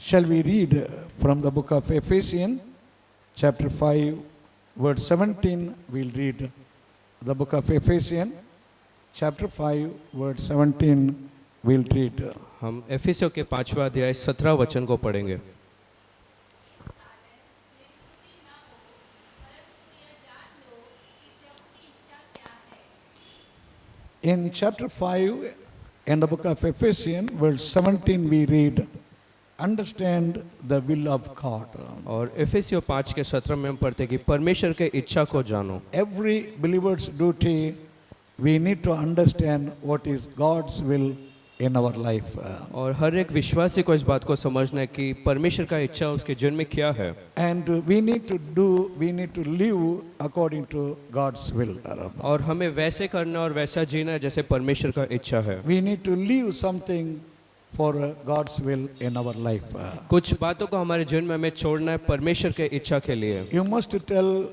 Shall we read from the book of Ephesians, chapter 5, verse 17? We'll read the book of Ephesians, chapter 5, verse 17. We'll read. हम एफिसियों के 5वां अध्याय 17 वचन को पढ़ेंगे। In chapter 5, in the book of Ephesians, verse 17, we read, understand the will of God. और एफिसियों 5 के 17 में हम पढ़ते हैं कि परमेश्वर के इच्छा को जानो। Every believer's duty, we need to understand what is God's will in our life. और हर एक विश्वासी को इस बात को समझना है कि परमेश्वर का इच्छा उसके जीवन में क्या है। And we need to live according to God's will. और हमें वैसे करना और वैसा जीना है जैसे परमेश्वर का इच्छा है। We need to leave something for God's will in our life. कुछ बातों को हमारे जीवन में हमें छोड़ना है परमेश्वर के इच्छा के लिए। You must tell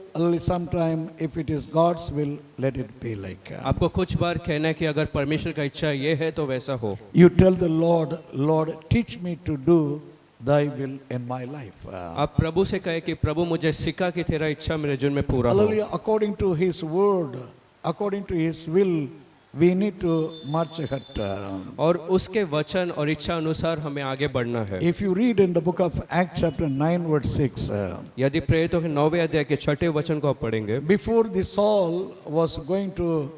sometime if it is God's will, let it be like. आपको कुछ बार कहना है कि अगर परमेश्वर का इच्छा ये है तो वैसा हो। You tell the Lord, Lord, teach me to do Thy will in my life. आप प्रभु से कहे कि प्रभु मुझे सिखा कि तेरा इच्छा मेरे जीवन में पूरा हो। Hallelujah. According to His word, according to His will, we need to march ahead. और उसके वचन और इच्छा अनुसार हमें आगे बढ़ना है। If you read in the book of Acts chapter 9 verse 6, यदि प्रेरितों के 9वें अध्याय के 6ठे वचन को आप पढ़ेंगे, before the Saul was going to,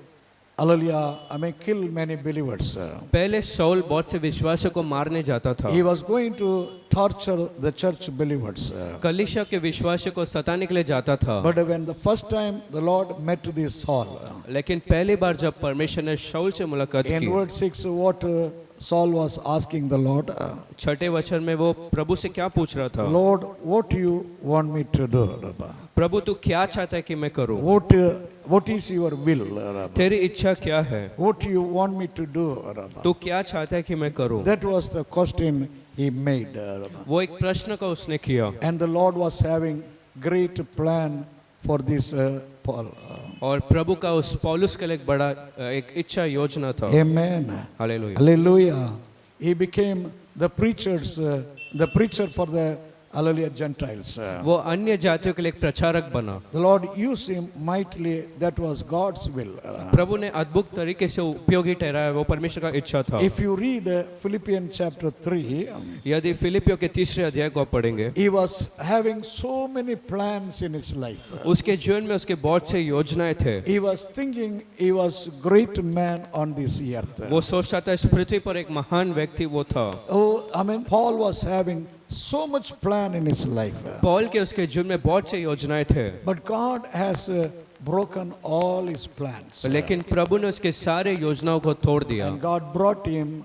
hallelujah, kill many believers. पहले शाऊल बहुत से विश्वासियों को मारने जाता था। He was going to torture the church believers. कलीसिया के विश्वासियों को सताने के लिए जाता था। But when the first time the Lord met this Saul, लेकिन पहली बार जब परमेश्वर ने शाऊल से मुलाकात in की, verse 6, what Saul was asking the Lord, 6ठे वचन में वो प्रभु से क्या पूछ रहा था? Lord, what do you want me to do? प्रभु तू क्या चाहता है कि मैं करूं? What is your will? तेरी इच्छा क्या है? What do you want me to do? तू क्या चाहता है कि मैं करूं? That was the question he made. वो एक प्रश्न का उसने किया। And the Lord was having great plan for this Paul. और प्रभु का उस पौलुस के लिए एक बड़ा एक इच्छा योजना था। Amen. Hallelujah. Hallelujah. He became the preacher for the hallelujah Gentiles. वो अन्य जातियों के लिए एक प्रचारक बना। The Lord used him mightily. That was God's will. प्रभु ने अद्भुत तरीके से उपयोगी ठहराया, वो परमेश्वर का इच्छा था। If you read Philippians chapter 3, यदि फिलिपियों के 3रे अध्याय को आप पढ़ेंगे, he was having so many plans in his life. उसके जीवन में उसके बहुत से योजनाएं थे। He was thinking he was great man on this earth. वो सोचता था इस पृथ्वी पर एक महान व्यक्ति वो था। Oh, Paul was having so much plan in his life. Paul के उसके जीवन में बहुत से योजनाएं थे। But God has broken all his plans. लेकिन प्रभु ने उसके सारे योजनाओं को तोड़ दिया। And God brought him,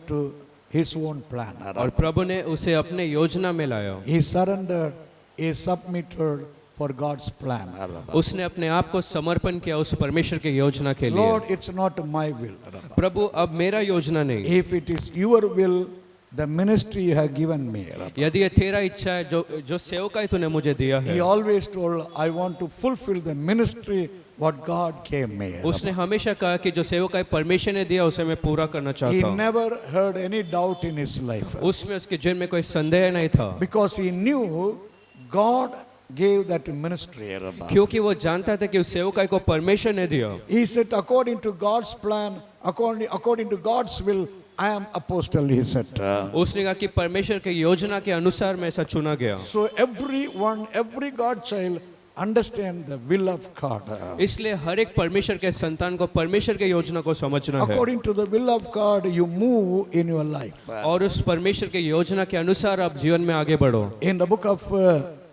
to his own plan. और प्रभु ने उसे अपने योजना में लाया। He surrendered, he submitted for God's plan. उसने अपने आप को समर्पण किया उस परमेश्वर के योजना के लिए। Lord, it's not my will. प्रभु अब मेरा योजना नहीं। If it is your will, the ministry you have given me. यदि ये तेरा इच्छा है जो सेवकाई तूने मुझे दिया है। He always told, I want to fulfill the ministry what God gave me. उसने हमेशा कहा कि जो सेवकाई परमेश्वर ने दिया उसे मैं पूरा करना He चाहता हूँ। never heard any doubt in his life. उसमें उसके जीवन में कोई संदेह नहीं था। Because he knew God gave that ministry. क्योंकि वो जानता था कि उस सेवकाई को परमेश्वर ने दिया। He said, according to God's plan, according to God's will, I am apostle, he said. उसने कहा कि परमेश्वर के योजना के अनुसार मैं ऐसा चुना गया। So every God child understand the will of God. इसलिए हर एक परमेश्वर के संतान को परमेश्वर के योजना को समझना है। According to the will of God, you move in your life. और उस परमेश्वर के योजना के अनुसार आप जीवन में आगे बढ़ो। In the book of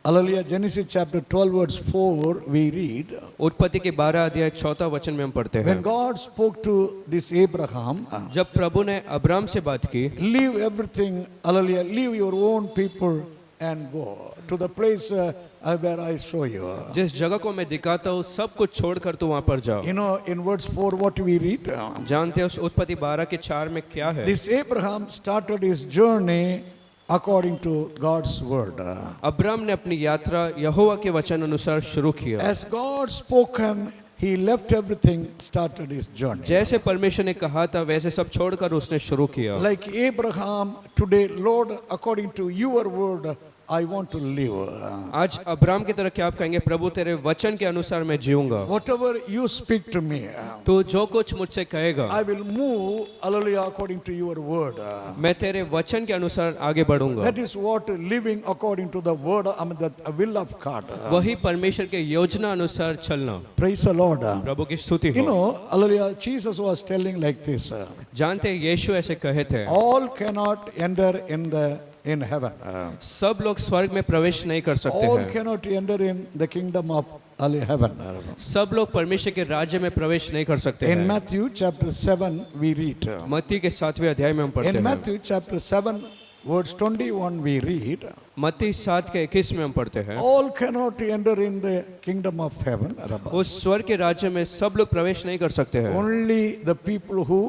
hallelujah, Genesis chapter 12 verse 4, we read, उत्पत्ति के 12 अध्याय 4 वचन में हम पढ़ते हैं, when God spoke to this Abraham, जब प्रभु ने अब्राम से बात की, leave everything, hallelujah, leave your own people and go to the place where I show you. जिस जगह को मैं दिखाता हूँ सब कुछ छोड़कर तू वहाँ पर जाओ। You know, in verse 4 what we read? जानते हैं उस उत्पत्ति 12 के 4 में क्या है? This Abraham started his journey according to God's word. Abram ने अपनी यात्रा यहोवा के वचन अनुसार शुरू किया। As God spoken, he left everything, started his journey. जैसे परमेश्वर ने कहा था वैसे सब छोड़कर उसने शुरू किया। Like Abraham today, Lord, according to your word, I want to live. आज अब्राम की तरह क्या आप कहेंगे, प्रभु तेरे वचन के अनुसार मैं जीऊंगा। Whatever you speak to me, तो जो कुछ मुझसे कहेगा I will move, hallelujah, according to your word. मैं तेरे वचन के अनुसार आगे बढ़ूंगा। That is what living according to the word, the will of God. वही परमेश्वर के योजना अनुसार चलना। Praise the Lord. प्रभु की स्तुति You हो। know, hallelujah, Jesus was telling like this. जानते हैं यीशु ऐसे कहे थे, All cannot enter in heaven. सब लोग स्वर्ग में प्रवेश नहीं कर सकते All हैं, cannot enter in the kingdom of heaven. सब लोग परमेश्वर के राज्य में प्रवेश नहीं कर सकते In हैं। Matthew chapter 7 we read. मत्ती के 7वें अध्याय में हम पढ़ते In हैं। Matthew chapter 7 verse 21 we read. मत्ती 7 के 21 में हम पढ़ते हैं, All cannot enter in the kingdom of heaven. उस स्वर्ग के राज्य में सब लोग प्रवेश नहीं कर सकते हैं, Only the people who,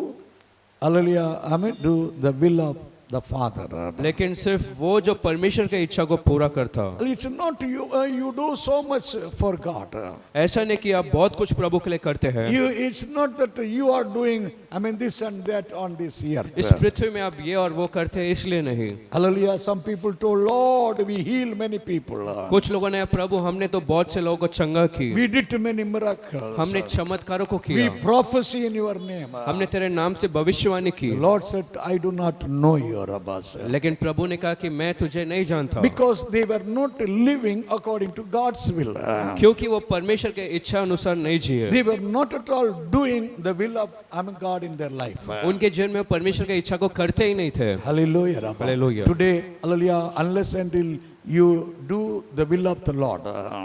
hallelujah, do the will of the Father. लेकिन सिर्फ वो जो परमेश्वर की इच्छा को पूरा करता। It's not you, you do so much for God. ऐसा नहीं कि आप बहुत कुछ प्रभु के लिए करते हैं, It's not that you are doing, this and that on this earth. इस पृथ्वी में आप ये और वो करते हैं इसलिए नहीं। Hallelujah. Some people told, Lord, we heal many people. कुछ लोगों ने, प्रभु हमने तो बहुत से लोगों को चंगा की, We did many miracles. हमने चमत्कारों को We किया, prophesy in your name. हमने तेरे नाम से भविष्यवाणी की, The Lord said, I do not know you, Rabbas. लेकिन प्रभु ने कहा कि मैं तुझे नहीं जानता, Because they were not living according to God's will. क्योंकि वो परमेश्वर के इच्छा अनुसार नहीं जिए। They were not at all doing the will of God in their life. उनके जीवन में परमेश्वर की इच्छा को करते ही नहीं थे। Hallelujah. Rabbas. Hallelujah. Today, hallelujah, unless until you do the will of the Lord.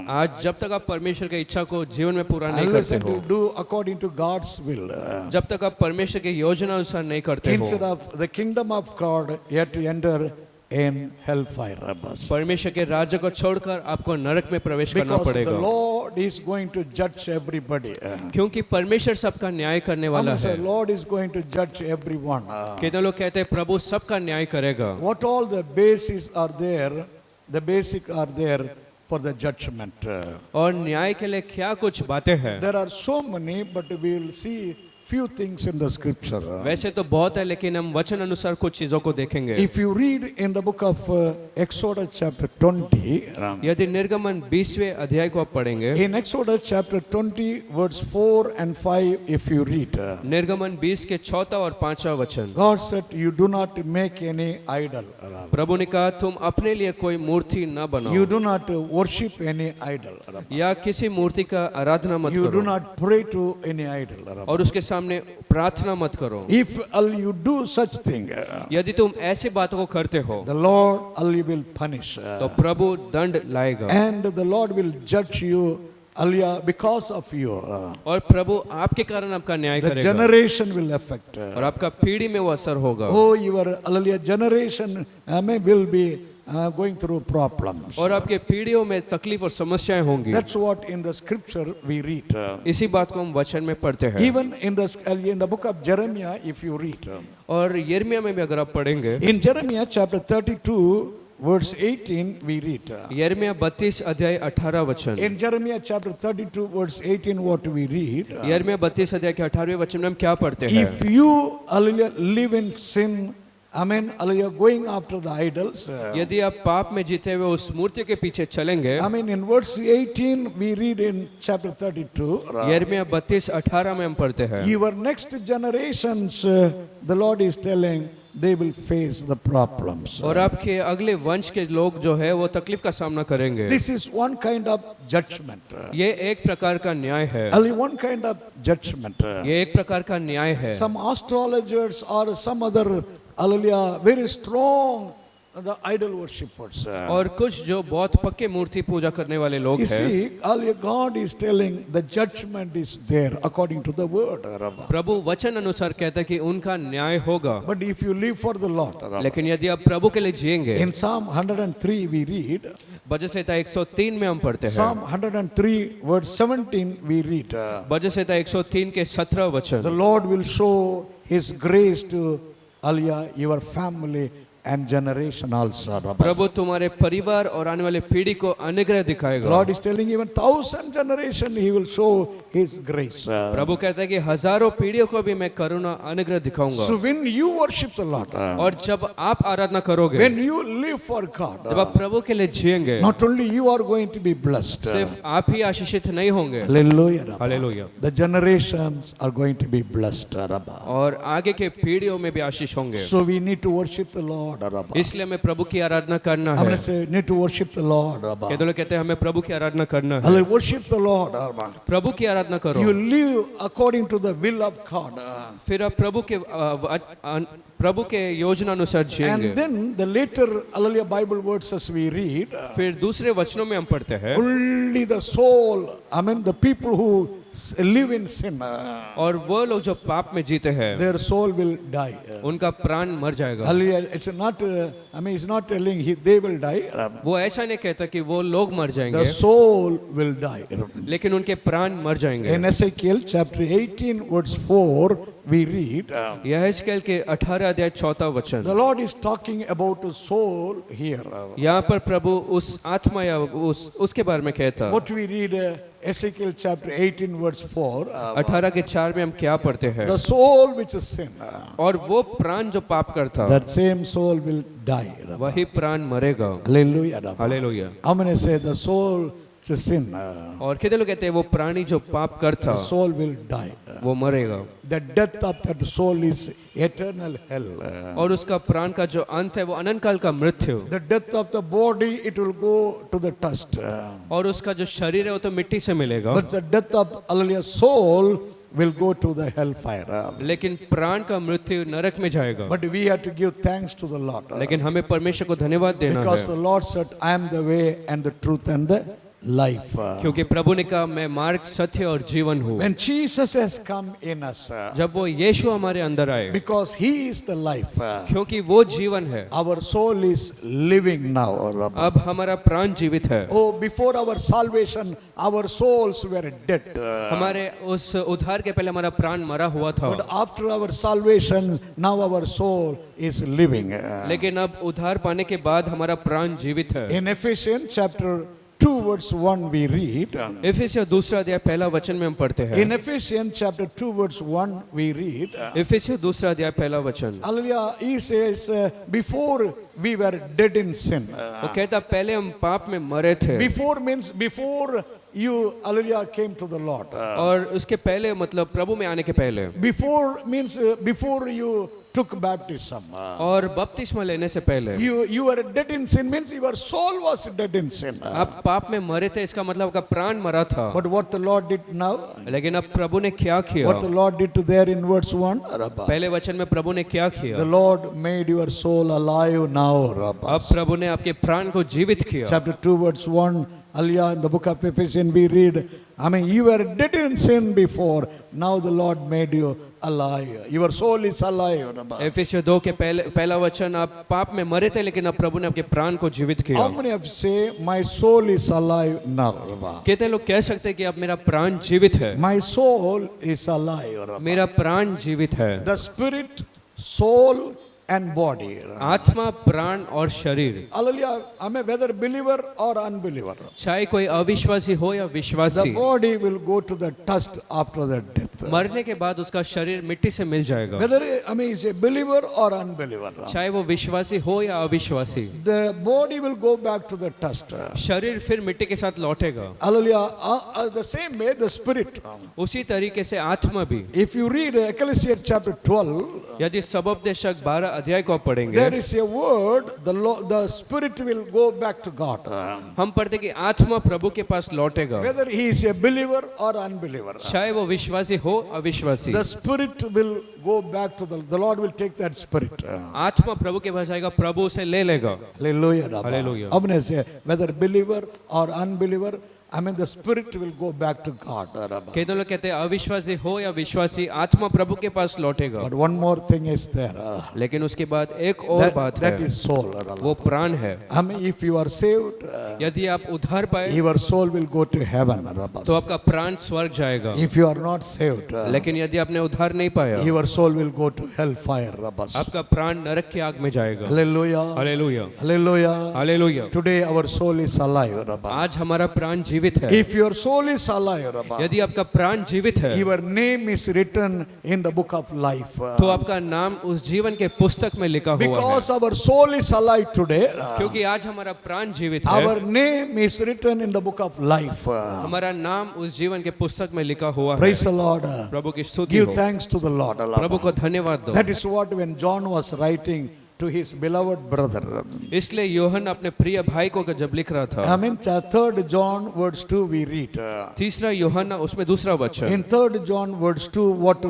आज जब तक आप परमेश्वर की इच्छा को जीवन में पूरा नहीं Unless करते हो, until do according to God's will. जब तक आप परमेश्वर की योजना अनुसार नहीं करते Instead हो, of the kingdom of God, you have to enter in hellfire. Rabbas. परमेश्वर के राज्य को छोड़कर आपको नरक में प्रवेश करना Because the पड़ेगा, Lord is going to judge everybody. क्योंकि परमेश्वर सबका न्याय करने वाला The है। Lord is going to judge everyone. कितने लोग कहते हैं प्रभु सबका न्याय करेगा, What all the bases are there, the basic are there for the judgment. और न्याय के लिए क्या कुछ बातें हैं। There are so many, but we will see few things in the scripture. वैसे तो बहुत है, लेकिन हम वचन अनुसार कुछ चीजों को देखेंगे। If you read in the book of Exodus chapter 20, यदि निर्गमन 20वें अध्याय को आप पढ़ेंगे, in Exodus chapter 20 verse 4 and 5, if you read, निर्गमन 20 के 4 और 5वां वचन, God said, you do not make any idol. प्रभु ने कहा तुम अपने लिए कोई मूर्ति न You बनाओ do not worship any idol. या किसी मूर्ति का आराधना मत You do करो not pray to any idol. और उसके सामने प्रार्थना मत करो। If you do such thing, यदि तुम ऐसी बातों को करते हो the Lord will punish. तो प्रभु दंड लाएगा And the Lord will judge you because of you. और प्रभु आपके कारण आपका न्याय The करेगा generation will affect. और आपका पीढ़ी में वो असर होगा Oh, your generation will be going through problems. और आपके पीढ़ियों में तकलीफ और समस्याएं होंगी। That's what in the scripture we read. इसी बात को हम वचन में पढ़ते हैं। Even in the book of Jeremiah, if you read, और यिर्मयाह में भी अगर आप पढ़ेंगे, in Jeremiah chapter 32 verse 18 we read. यिर्मयाह 32 अध्याय 18 वचन, In Jeremiah chapter 32 verse 18 what we read, यिर्मयाह 32 अध्याय के 18वें वचन में हम क्या पढ़ते हैं? if you live in sin, going after the idols, यदि आप पाप में जीते हुए उस मूर्ति के पीछे चलेंगे, in verse 18 we read in chapter 32, यिर्मयाह 32 18 में हम पढ़ते हैं, your next generations, the Lord is telling, they will face the problems. और आपके अगले वंश के लोग जो है वो तकलीफ का सामना करेंगे। This is one kind of judgment. ये एक प्रकार का न्याय है, Only one kind of judgment. ये एक प्रकार का न्याय है। Some astrologers or some other, very strong, the idol worshippers. और कुछ जो बहुत पक्के मूर्ति पूजा करने वाले लोग You हैं, see, God is telling the judgment is there according to the word. प्रभु वचन अनुसार कहता है कि उनका न्याय होगा। But if you live for the Lord, लेकिन यदि आप प्रभु के लिए जिएंगे, in Psalm 103 we read, भजन संहिता 103 में हम पढ़ते हैं, Psalm 103 verse 17 we read, भजन संहिता 103 के 17 the वचन, Lord will show His grace to your family and generation also. प्रभु तुम्हारे परिवार और आने वाले पीढ़ी को अनुग्रह The दिखाएगा। Lord is telling even 1,000 generation He will show His grace. प्रभु कहता है कि हजारों पीढ़ियों को भी मैं करुणा अनुग्रह दिखाऊंगा। So when you worship the Lord, और जब आप आराधना करोगे, when you live for God, जब आप प्रभु के लिए जिएंगे, not only you are going to be blessed. सिर्फ आप ही आशीषित नहीं होंगे। Hallelujah. Hallelujah. The generations are going to be blessed. और आगे के पीढ़ियों में भी आशीष होंगे। So we need to worship the Lord. इसलिए हमें प्रभु की आराधना करना I'm going है। to say, need to worship the Lord. कहते लोग कहते हैं हमें प्रभु की आराधना करना है। Hallelujah. Worship the Lord. प्रभु की आराधना करो, You live according to the will of God. फिर आप प्रभु के योजना अनुसार जिएंगे। And then the later hallelujah Bible verses we read, फिर दूसरे वचनों में हम पढ़ते हैं, only the soul, I mean the people who live in sin, और वो लोग जो पाप में जीते हैं their soul will die. उनका प्राण मर जाएगा। Hallelujah. It's not, I mean, it's not telling they will die. वो ऐसा नहीं कहता कि वो लोग मर The जाएंगे, soul will die. लेकिन उनके प्राण मर जाएंगे। In Ezekiel chapter 18 verse 4 we read, यहेजकेल के 18 अध्याय 4 वचन, the Lord is talking about a soul here. यहाँ पर प्रभु उस आत्मा या उसके बारे में कहता। What we read Ezekiel chapter 18 verse 4, 18 के 4 में हम क्या पढ़ते हैं? the soul which is sin, और वो प्राण जो पाप करता, that same soul will die. वही प्राण मरेगा। Hallelujah. Hallelujah. I'm going to say the soul which is sin, और कितने लोग कहते हैं वो प्राणी जो पाप करता the soul will die. वो मरेगा, The death of that soul is eternal hell. और उसका प्राण का जो अंत है वो अनंत काल का मृत्यु, The death of the body, it will go to the dust. और उसका जो शरीर है वो तो मिट्टी से मिलेगा, But the death of hallelujah soul will go to the hellfire. लेकिन प्राण का मृत्यु नरक में जाएगा। But we have to give thanks to the Lord. लेकिन हमें परमेश्वर को धन्यवाद देना Because है, the Lord said, I am the way and the truth and the life. क्योंकि प्रभु ने कहा मैं मार्ग, सत्य और जीवन हूँ। When Jesus has come in us, जब वो यीशु हमारे अंदर आए, because He is the life, क्योंकि वो जीवन है, our soul is living now. अब हमारा प्राण जीवित है। Oh, before our salvation, our souls were dead. हमारे उस उद्धार के पहले हमारा प्राण मरा हुआ था, But after our salvation, now our soul is living. लेकिन अब उद्धार पाने के बाद हमारा प्राण जीवित है। In Ephesians chapter 2 verse 1 we read, इफिसियों 2 अध्याय 1 वचन में हम पढ़ते हैं। in Ephesians chapter 2 verse 1 we read, इफिसियों 2 अध्याय 1 वचन, hallelujah, he says, before we were dead in sin. वो कहता पहले हम पाप में मरे थे, Before means before you, hallelujah, came to the Lord. और उसके पहले मतलब प्रभु में आने के पहले, Before means before you took baptism. और बपतिस्मा लेने से पहले You were dead in sin means your soul was dead in sin. आप पाप में मरे थे, इसका मतलब आपका प्राण मरा था। But what the Lord did now, लेकिन अब प्रभु ने क्या किया? what the Lord did there in verse 1, पहले वचन में प्रभु ने क्या किया? the Lord made your soul alive now. अब प्रभु ने आपके प्राण को जीवित किया। Chapter 2 verse 1, hallelujah, in the book of Ephesians we read, I mean, you were dead in sin before, now the Lord made you alive. Your soul is alive. इफिसियों 2 के पहला वचन, आप पाप में मरे थे लेकिन अब प्रभु ने आपके प्राण को जीवित किया। How many of you say, my soul is alive now? कितने लोग कह सकते हैं कि अब मेरा प्राण जीवित है? My soul is alive. मेरा प्राण जीवित है। The spirit, soul and body. आत्मा, प्राण और शरीर, Hallelujah. I mean, whether believer or unbeliever, चाहे कोई अविश्वासी हो या the विश्वासी, body will go to the dust after the death. मरने के बाद उसका शरीर मिट्टी से मिल जाएगा। Whether, I mean, is a believer or unbeliever, चाहे वो विश्वासी हो या अविश्वासी, the body will go back to the dust. शरीर फिर मिट्टी के साथ लौटेगा। Hallelujah. The same way, the spirit. उसी तरीके से आत्मा भी। If you read Ecclesiastes chapter 12, यदि सबोपदेशक 12 अध्याय को आप पढ़ेंगे, there is a word, the spirit will go back to God. हम पढ़ते कि आत्मा प्रभु के पास लौटेगा, Whether he is a believer or unbeliever, चाहे वो विश्वासी हो अविश्वासी, the spirit will go back to the Lord will take that spirit. आत्मा प्रभु के पास जाएगा, प्रभु उसे ले लेगा। Hallelujah. Hallelujah. I'm going to say, whether believer or unbeliever, I mean, the spirit will go back to God. कितने लोग कहते हैं अविश्वासी हो या विश्वासी, आत्मा प्रभु के पास लौटेगा। But one more thing is there. लेकिन उसके बाद एक और बात That है, is soul. वो प्राण है। I mean, if you are saved, यदि आप उद्धार पाए your soul will go to heaven. तो आपका प्राण स्वर्ग जाएगा, If you are not saved, लेकिन यदि आपने उद्धार नहीं पाया your soul will go to hellfire. Rabbas. आपका प्राण नरक की आग में जाएगा। Hallelujah. Hallelujah, Hallelujah. Hallelujah. Today our soul is alive. Rabbas. आज हमारा प्राण जीवित है। If your soul is alive, Rabbas, यदि आपका प्राण जीवित है your name is written in the book of life. तो आपका नाम उस जीवन के पुस्तक में लिखा हुआ है। Because our soul is alive today, क्योंकि आज हमारा प्राण जीवित है, our name is written in the book of life. हमारा नाम उस जीवन के पुस्तक में लिखा हुआ है। Praise the Lord. प्रभु की स्तुति Give हो। thanks to the Lord. प्रभु को धन्यवाद दो। That is what when John was writing to his beloved brother. इसलिए योहन अपने प्रिय भाई को जब लिख रहा था, I mean, 3 John verse 2 we read. तीसरा यूहन्ना उसमें दूसरा वचन, In 3 John verse 2 what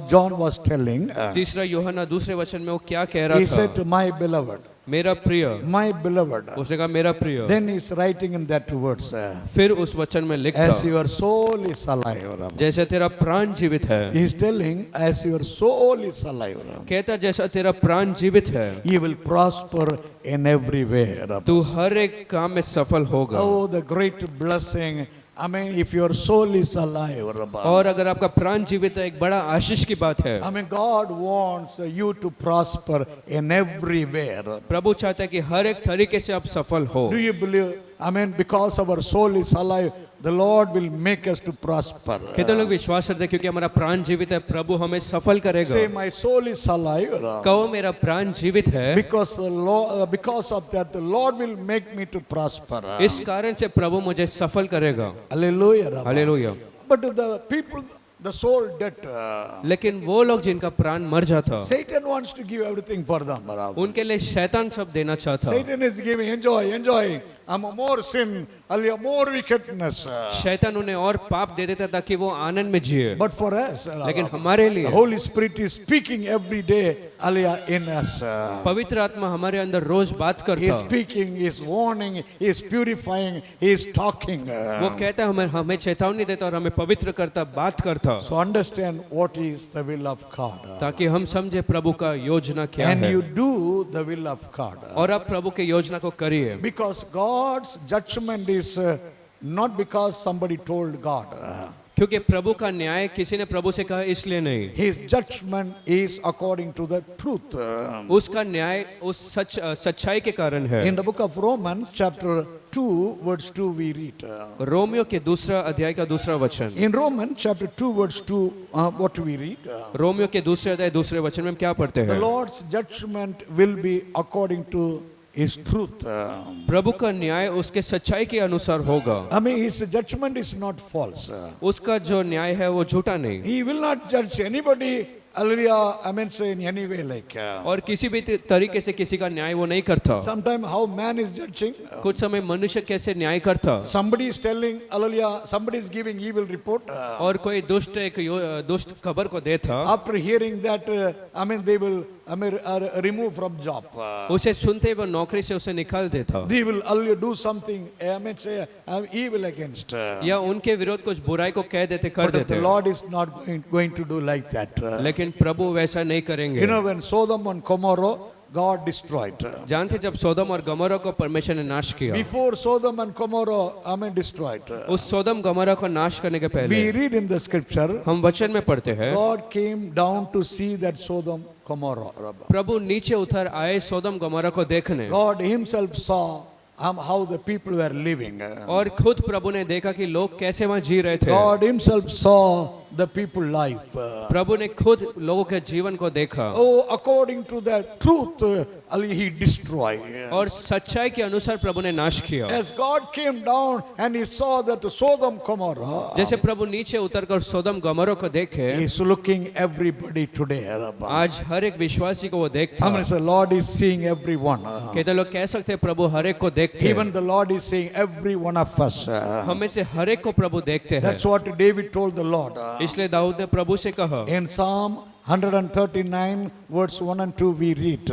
John was telling. तीसरा यूहन्ना दूसरे वचन में वो क्या कह रहा He था? said, my beloved, मेरा प्रिय, my beloved. उसने कहा मेरा प्रिय। Then he's writing in that words. फिर उस वचन में लिखा, As your soul is alive. जैसे तेरा प्राण जीवित है। He's telling, as your soul is alive, कहता जैसा तेरा प्राण जीवित है, you will prosper in every way. तू हर एक काम में सफल होगा। Oh, the great blessing. I mean, if your soul is alive, और अगर आपका प्राण जीवित है, एक बड़ा आशीष की बात है। I mean, God wants you to prosper in every way. प्रभु चाहता है कि हर एक तरीके से आप सफल हो। Do you believe? I mean, because our soul is alive, the Lord will make us to prosper. कितने लोग विश्वास करते हैं क्योंकि हमारा प्राण जीवित है, प्रभु हमें सफल करेगा। Say, my soul is alive. कहो मेरा प्राण जीवित है, Because because of that, the Lord will make me to prosper. इस कारण से प्रभु मुझे सफल करेगा। Hallelujah. Hallelujah. But the people, the soul dead. लेकिन वो लोग जिनका प्राण मर जाता, Satan wants to give everything for them. उनके लिए शैतान सब देना चाहता। Satan is giving, enjoy. I'm more sin, more wickedness. शैतान उन्हें और पाप दे देता ताकि वो आनंद में जिए। But for us, लेकिन हमारे the लिए Holy Spirit is speaking every day, in us. पवित्र आत्मा हमारे अंदर रोज बात He is करता। speaking, He is warning, He is purifying, He is talking. वो कहता है हमें चेतावनी देता और हमें पवित्र करता, बात करता, So understand what is the will of God. ताकि हम समझे प्रभु का योजना क्या And है you do the will of God. और आप प्रभु के योजना को करिए। Because God's judgment is not because somebody told God. क्योंकि प्रभु का न्याय किसी ने प्रभु से कहा इसलिए नहीं, His judgment is according to the truth. उसका न्याय उस सच्चाई के कारण है। In the book of Romans chapter 2 verse 2 we read. Romeo के दूसरा अध्याय का दूसरा वचन, In Romans chapter 2 verse 2 what we read? Romeo के दूसरे अध्याय दूसरे वचन में हम क्या पढ़ते The हैं? Lord's judgment will be according to His truth. प्रभु का न्याय उसके सच्चाई के अनुसार होगा। I mean, His judgment is not false. उसका जो न्याय है वो झूठा नहीं, He will not judge anybody. Hallelujah. I mean, say in any way like. और किसी भी तरीके से किसी का न्याय वो नहीं करता। Sometimes how man is judging. कुछ समय मनुष्य कैसे न्याय करता, Somebody is telling, hallelujah, somebody is giving evil report. और कोई दुष्ट दुष्ट खबर को देता, After hearing that, I mean, they will remove from job. उसे सुनते वो नौकरी से उसे निकाल देता, They will hallelujah, do something, I mean, say, evil against. या उनके विरोध कुछ बुराई को कह देते, कर But the देते। Lord is not going to do like that. लेकिन प्रभु वैसा नहीं करेंगे। You know, when Sodom and Gomorrah, God destroyed. जानते जब सोदम और गमोरा को परमेश्वर ने नाश किया, Before Sodom and Gomorrah, I mean, destroyed. उस सोदम गमोरा को नाश करने के We पहले read in the scripture, हम वचन में पढ़ते हैं, God came down to see that Sodom, Gomorrah. प्रभु नीचे उतर आए सोदम गमोरा को देखने, God Himself saw how the people were living. और खुद प्रभु ने देखा कि लोग कैसे वहाँ जी रहे थे। God Himself saw the people life. प्रभु ने खुद लोगों के जीवन को देखा, Oh, according to that truth, He destroyed. और सच्चाई के अनुसार प्रभु ने नाश किया। As God came down and He saw that Sodom, Gomorrah, जैसे प्रभु नीचे उतरकर सोदम गमोरा को देखे, He is looking everybody today. आज हर एक विश्वासी को वो देखता। How many say Lord is seeing everyone? कहते लोग कह सकते हैं प्रभु हर एक को देखते हैं, Even the Lord is seeing every one of us. हमें से हर एक को प्रभु देखते हैं। That's what David told the Lord. इसलिए दाऊद ने प्रभु से कहा, In Psalm 139 verse 1 and 2 we read.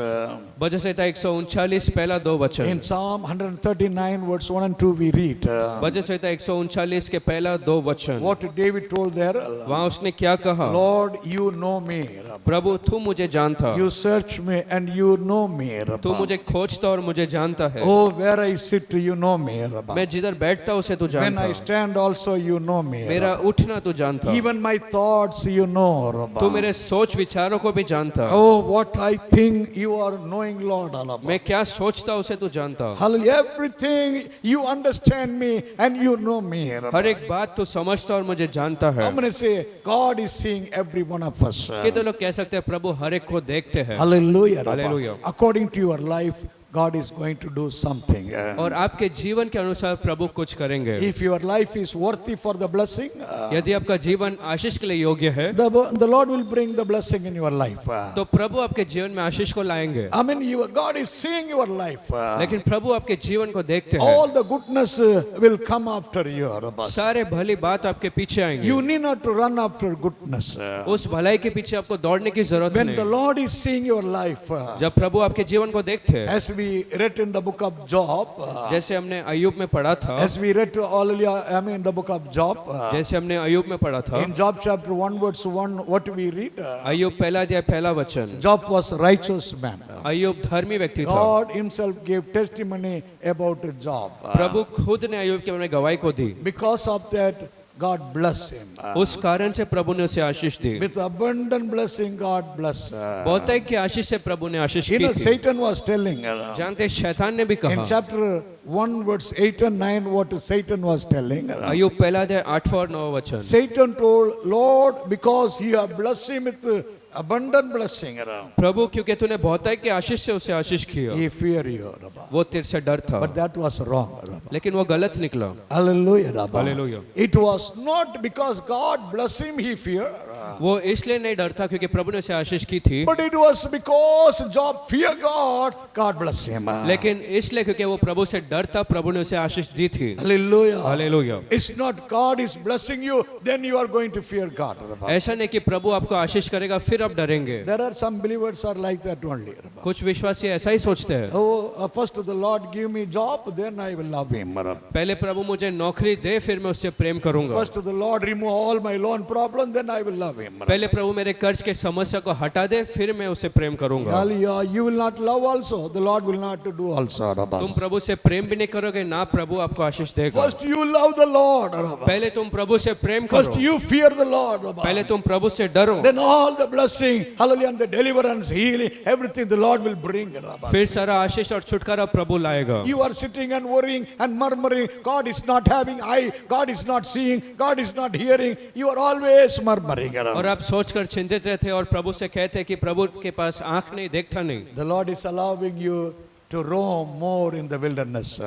भजन संहिता 139 पहला 2 In वचन। Psalm 139 verse 1 and 2 we read भजन संहिता 139 के पहला 2 वचन। what David told there. वहाँ उसने क्या कहा? Lord, you know me. प्रभु तू मुझे जानता, You search me and you know me. तू मुझे खोजता और मुझे जानता है। Oh, where I sit, you know me. मैं जिधर बैठता उसे तू When जानता, I stand also, you know me. मेरा उठना तू जानता, Even my thoughts, you know. तू मेरे सोच विचारों को भी जानता। Oh, what I think, you are knowing, Lord. मैं क्या सोचता उसे तू जानता। Hallelujah. Everything, you understand me and you know me. हर एक बात तू समझता और मुझे जानता है। I'm going to say, God is seeing every one of us. कितने लोग कह सकते हैं प्रभु हर एक को देखते हैं। Hallelujah. Hallelujah. According to your life, God is going to do something. और आपके जीवन के अनुसार प्रभु कुछ करेंगे। If your life is worthy for the blessing, यदि आपका जीवन आशीष के लिए योग्य है, the Lord will bring the blessing in your life. तो प्रभु आपके जीवन में आशीष को लाएंगे। I mean, God is seeing your life. लेकिन प्रभु आपके जीवन को देखते हैं। All the goodness will come after you. सारे भली बात आपके पीछे आएंगे। You need not to run after goodness. उस भलाई के पीछे आपको दौड़ने की जरूरत When the नहीं। Lord is seeing your life, जब प्रभु आपके जीवन को देखते हैं, as we read in the book of Job, जैसे हमने अय्यूब में पढ़ा था, as we read the book of Job, जैसे हमने अय्यूब में पढ़ा था, in Job chapter 1 verse 1, what we read? अय्यूब पहला अध्याय पहला वचन। Job was a righteous man. अय्यूब धर्मी व्यक्ति था। God himself gave testimony about Job. प्रभु खुद ने अय्यूब के बारे में गवाही को दी। Because of that, God blessed him. उस कारण से प्रभु ने उसे आशीष दी। With abundant blessing, God blessed. बहुतायत की आशीष से प्रभु ने आशीष You की know, थी। Satan was telling जानते हैं, शैतान ने भी in कहा, chapter 1 verse 8 and 9 what Satan was telling. अय्यूब पहला अध्याय 8 और 9 वचन। Satan told, Lord, because you have blessed him with abundant blessing, प्रभु क्योंकि तूने बहुतायत की आशीष से उसे आशीष किया, he fear you. वो तेरे से डर था। But that was wrong. लेकिन वो गलत निकला। Hallelujah. Hallelujah. It was not because God blessed him, he feared. वो इसलिए नहीं डरता क्योंकि प्रभु ने उसे आशीष की थी, But it was because Job feared God, God blessed him. लेकिन इसलिए क्योंकि वो प्रभु से डरता, प्रभु ने उसे आशीष दी थी। Hallelujah. Hallelujah. It's not God is blessing you, then you are going to fear God. ऐसा नहीं कि प्रभु आपको आशीष करेगा फिर आप डरेंगे। There are some believers are like that only. कुछ विश्वासी ऐसा ही सोचते हैं। Oh, first the Lord give me job, then I will love him. पहले प्रभु मुझे नौकरी दे, फिर मैं उससे प्रेम करूंगा। First the Lord remove all my loan problem, then I will love him. पहले प्रभु मेरे कर्ज के समस्या को हटा दे, फिर मैं उसे प्रेम करूंगा। Hallelujah. You will not love also, the Lord will not do also. तुम प्रभु से प्रेम भी नहीं करोगे, ना प्रभु आपको आशीष देगा। First you love the Lord. पहले तुम प्रभु से प्रेम First करो, you fear the Lord. पहले तुम प्रभु से डरो, Then all the blessing, hallelujah, and the deliverance, healing, everything the Lord will bring. फिर सारा आशीष और छुटकारा प्रभु लाएगा। You are sitting and worrying and murmuring, God is not having eye, God is not seeing, God is not hearing. You are always murmuring. और आप सोचकर चिंतित रहते और प्रभु से कहते कि प्रभु के पास आंख नहीं, देखता नहीं। The Lord is allowing you to roam more in the wilderness.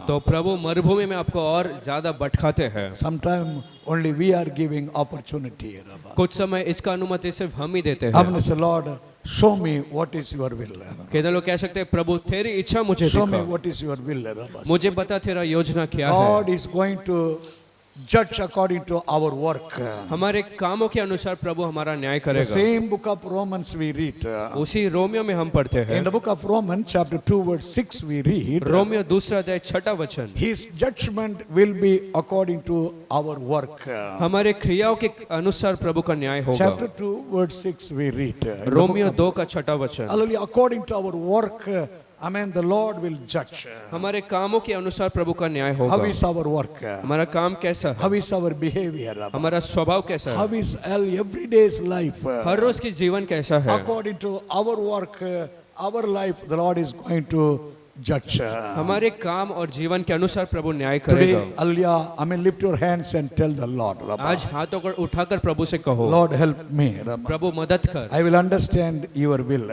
तो प्रभु मरुभूमि में आपको और ज्यादा भटकाते हैं। Sometimes only we are giving opportunity. कुछ समय इसका अनुमति सिर्फ हम ही देते हैं। I'm say, Lord, show me what is your will. कितने लोग कह सकते हैं, प्रभु तेरी इच्छा मुझे Show me दिखा, what is your will. मुझे बता तेरा योजना क्या God है। is going to judge according to our work. हमारे कामों के अनुसार प्रभु हमारा न्याय The करेगा। same book of Romans we read. उसी रोमियो में हम पढ़ते हैं, In the book of Romans chapter 2 verse 6 we read, Romeo दूसरा अध्याय 6 वचन, His judgment will be according to our work. हमारे क्रियाओं के अनुसार प्रभु का न्याय होगा। Chapter 2 verse 6 we read. Romeo 2 का 6 वचन, Hallelujah. According to our work, amen, the Lord will judge. हमारे कामों के अनुसार प्रभु का न्याय How होगा। is our work? हमारा काम कैसा है, How is our behavior? हमारा स्वभाव कैसा How है, is our everyday's life? हर रोज की जीवन कैसा है। According to our work, our life, the Lord is going to judge. हमारे काम और जीवन के अनुसार प्रभु न्याय Today, करेगा। hallelujah, amen, lift your hands and tell the Lord, आज हाथों को उठाकर प्रभु से कहो, Lord, help me. प्रभु मदद कर, I will understand your will.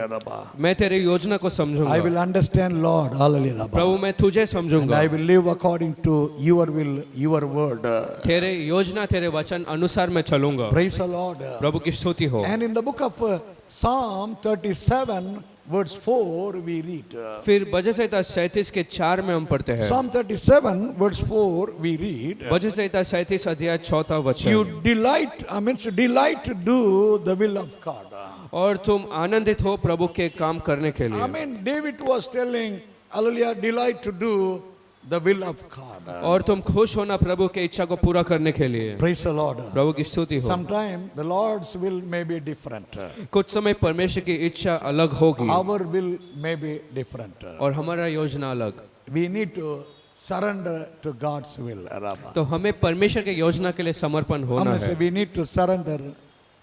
मैं तेरी योजना को I समझूंगा। will understand, Lord, hallelujah. प्रभु मैं तुझे And समझूंगा, I will live according to your will, your word. तेरे योजना तेरे वचन अनुसार मैं चलूंगा। Praise the Lord. प्रभु की स्तुति हो। And in the book of Psalm 37 verse 4 we read. फिर भजन संहिता 37 के 4 में हम पढ़ते हैं, Psalm 37 verse 4 we read. भजन संहिता 37 अध्याय 4 You वचन, delight, I mean, delight to do the will of God. और तुम आनंदित हो प्रभु के काम करने के I लिए। mean, David was telling, hallelujah, delight to do the will of God. और तुम खुश होना प्रभु के इच्छा को पूरा करने के लिए। Praise the Lord. प्रभु की स्तुति हो। Sometime the Lord's will may be different. कुछ समय परमेश्वर की इच्छा अलग होगी Our will may be different. और हमारा योजना अलग। We need to surrender to God's will. Rabba. तो हमें परमेश्वर के योजना के लिए समर्पण होना Amen. Say, है। we need to surrender,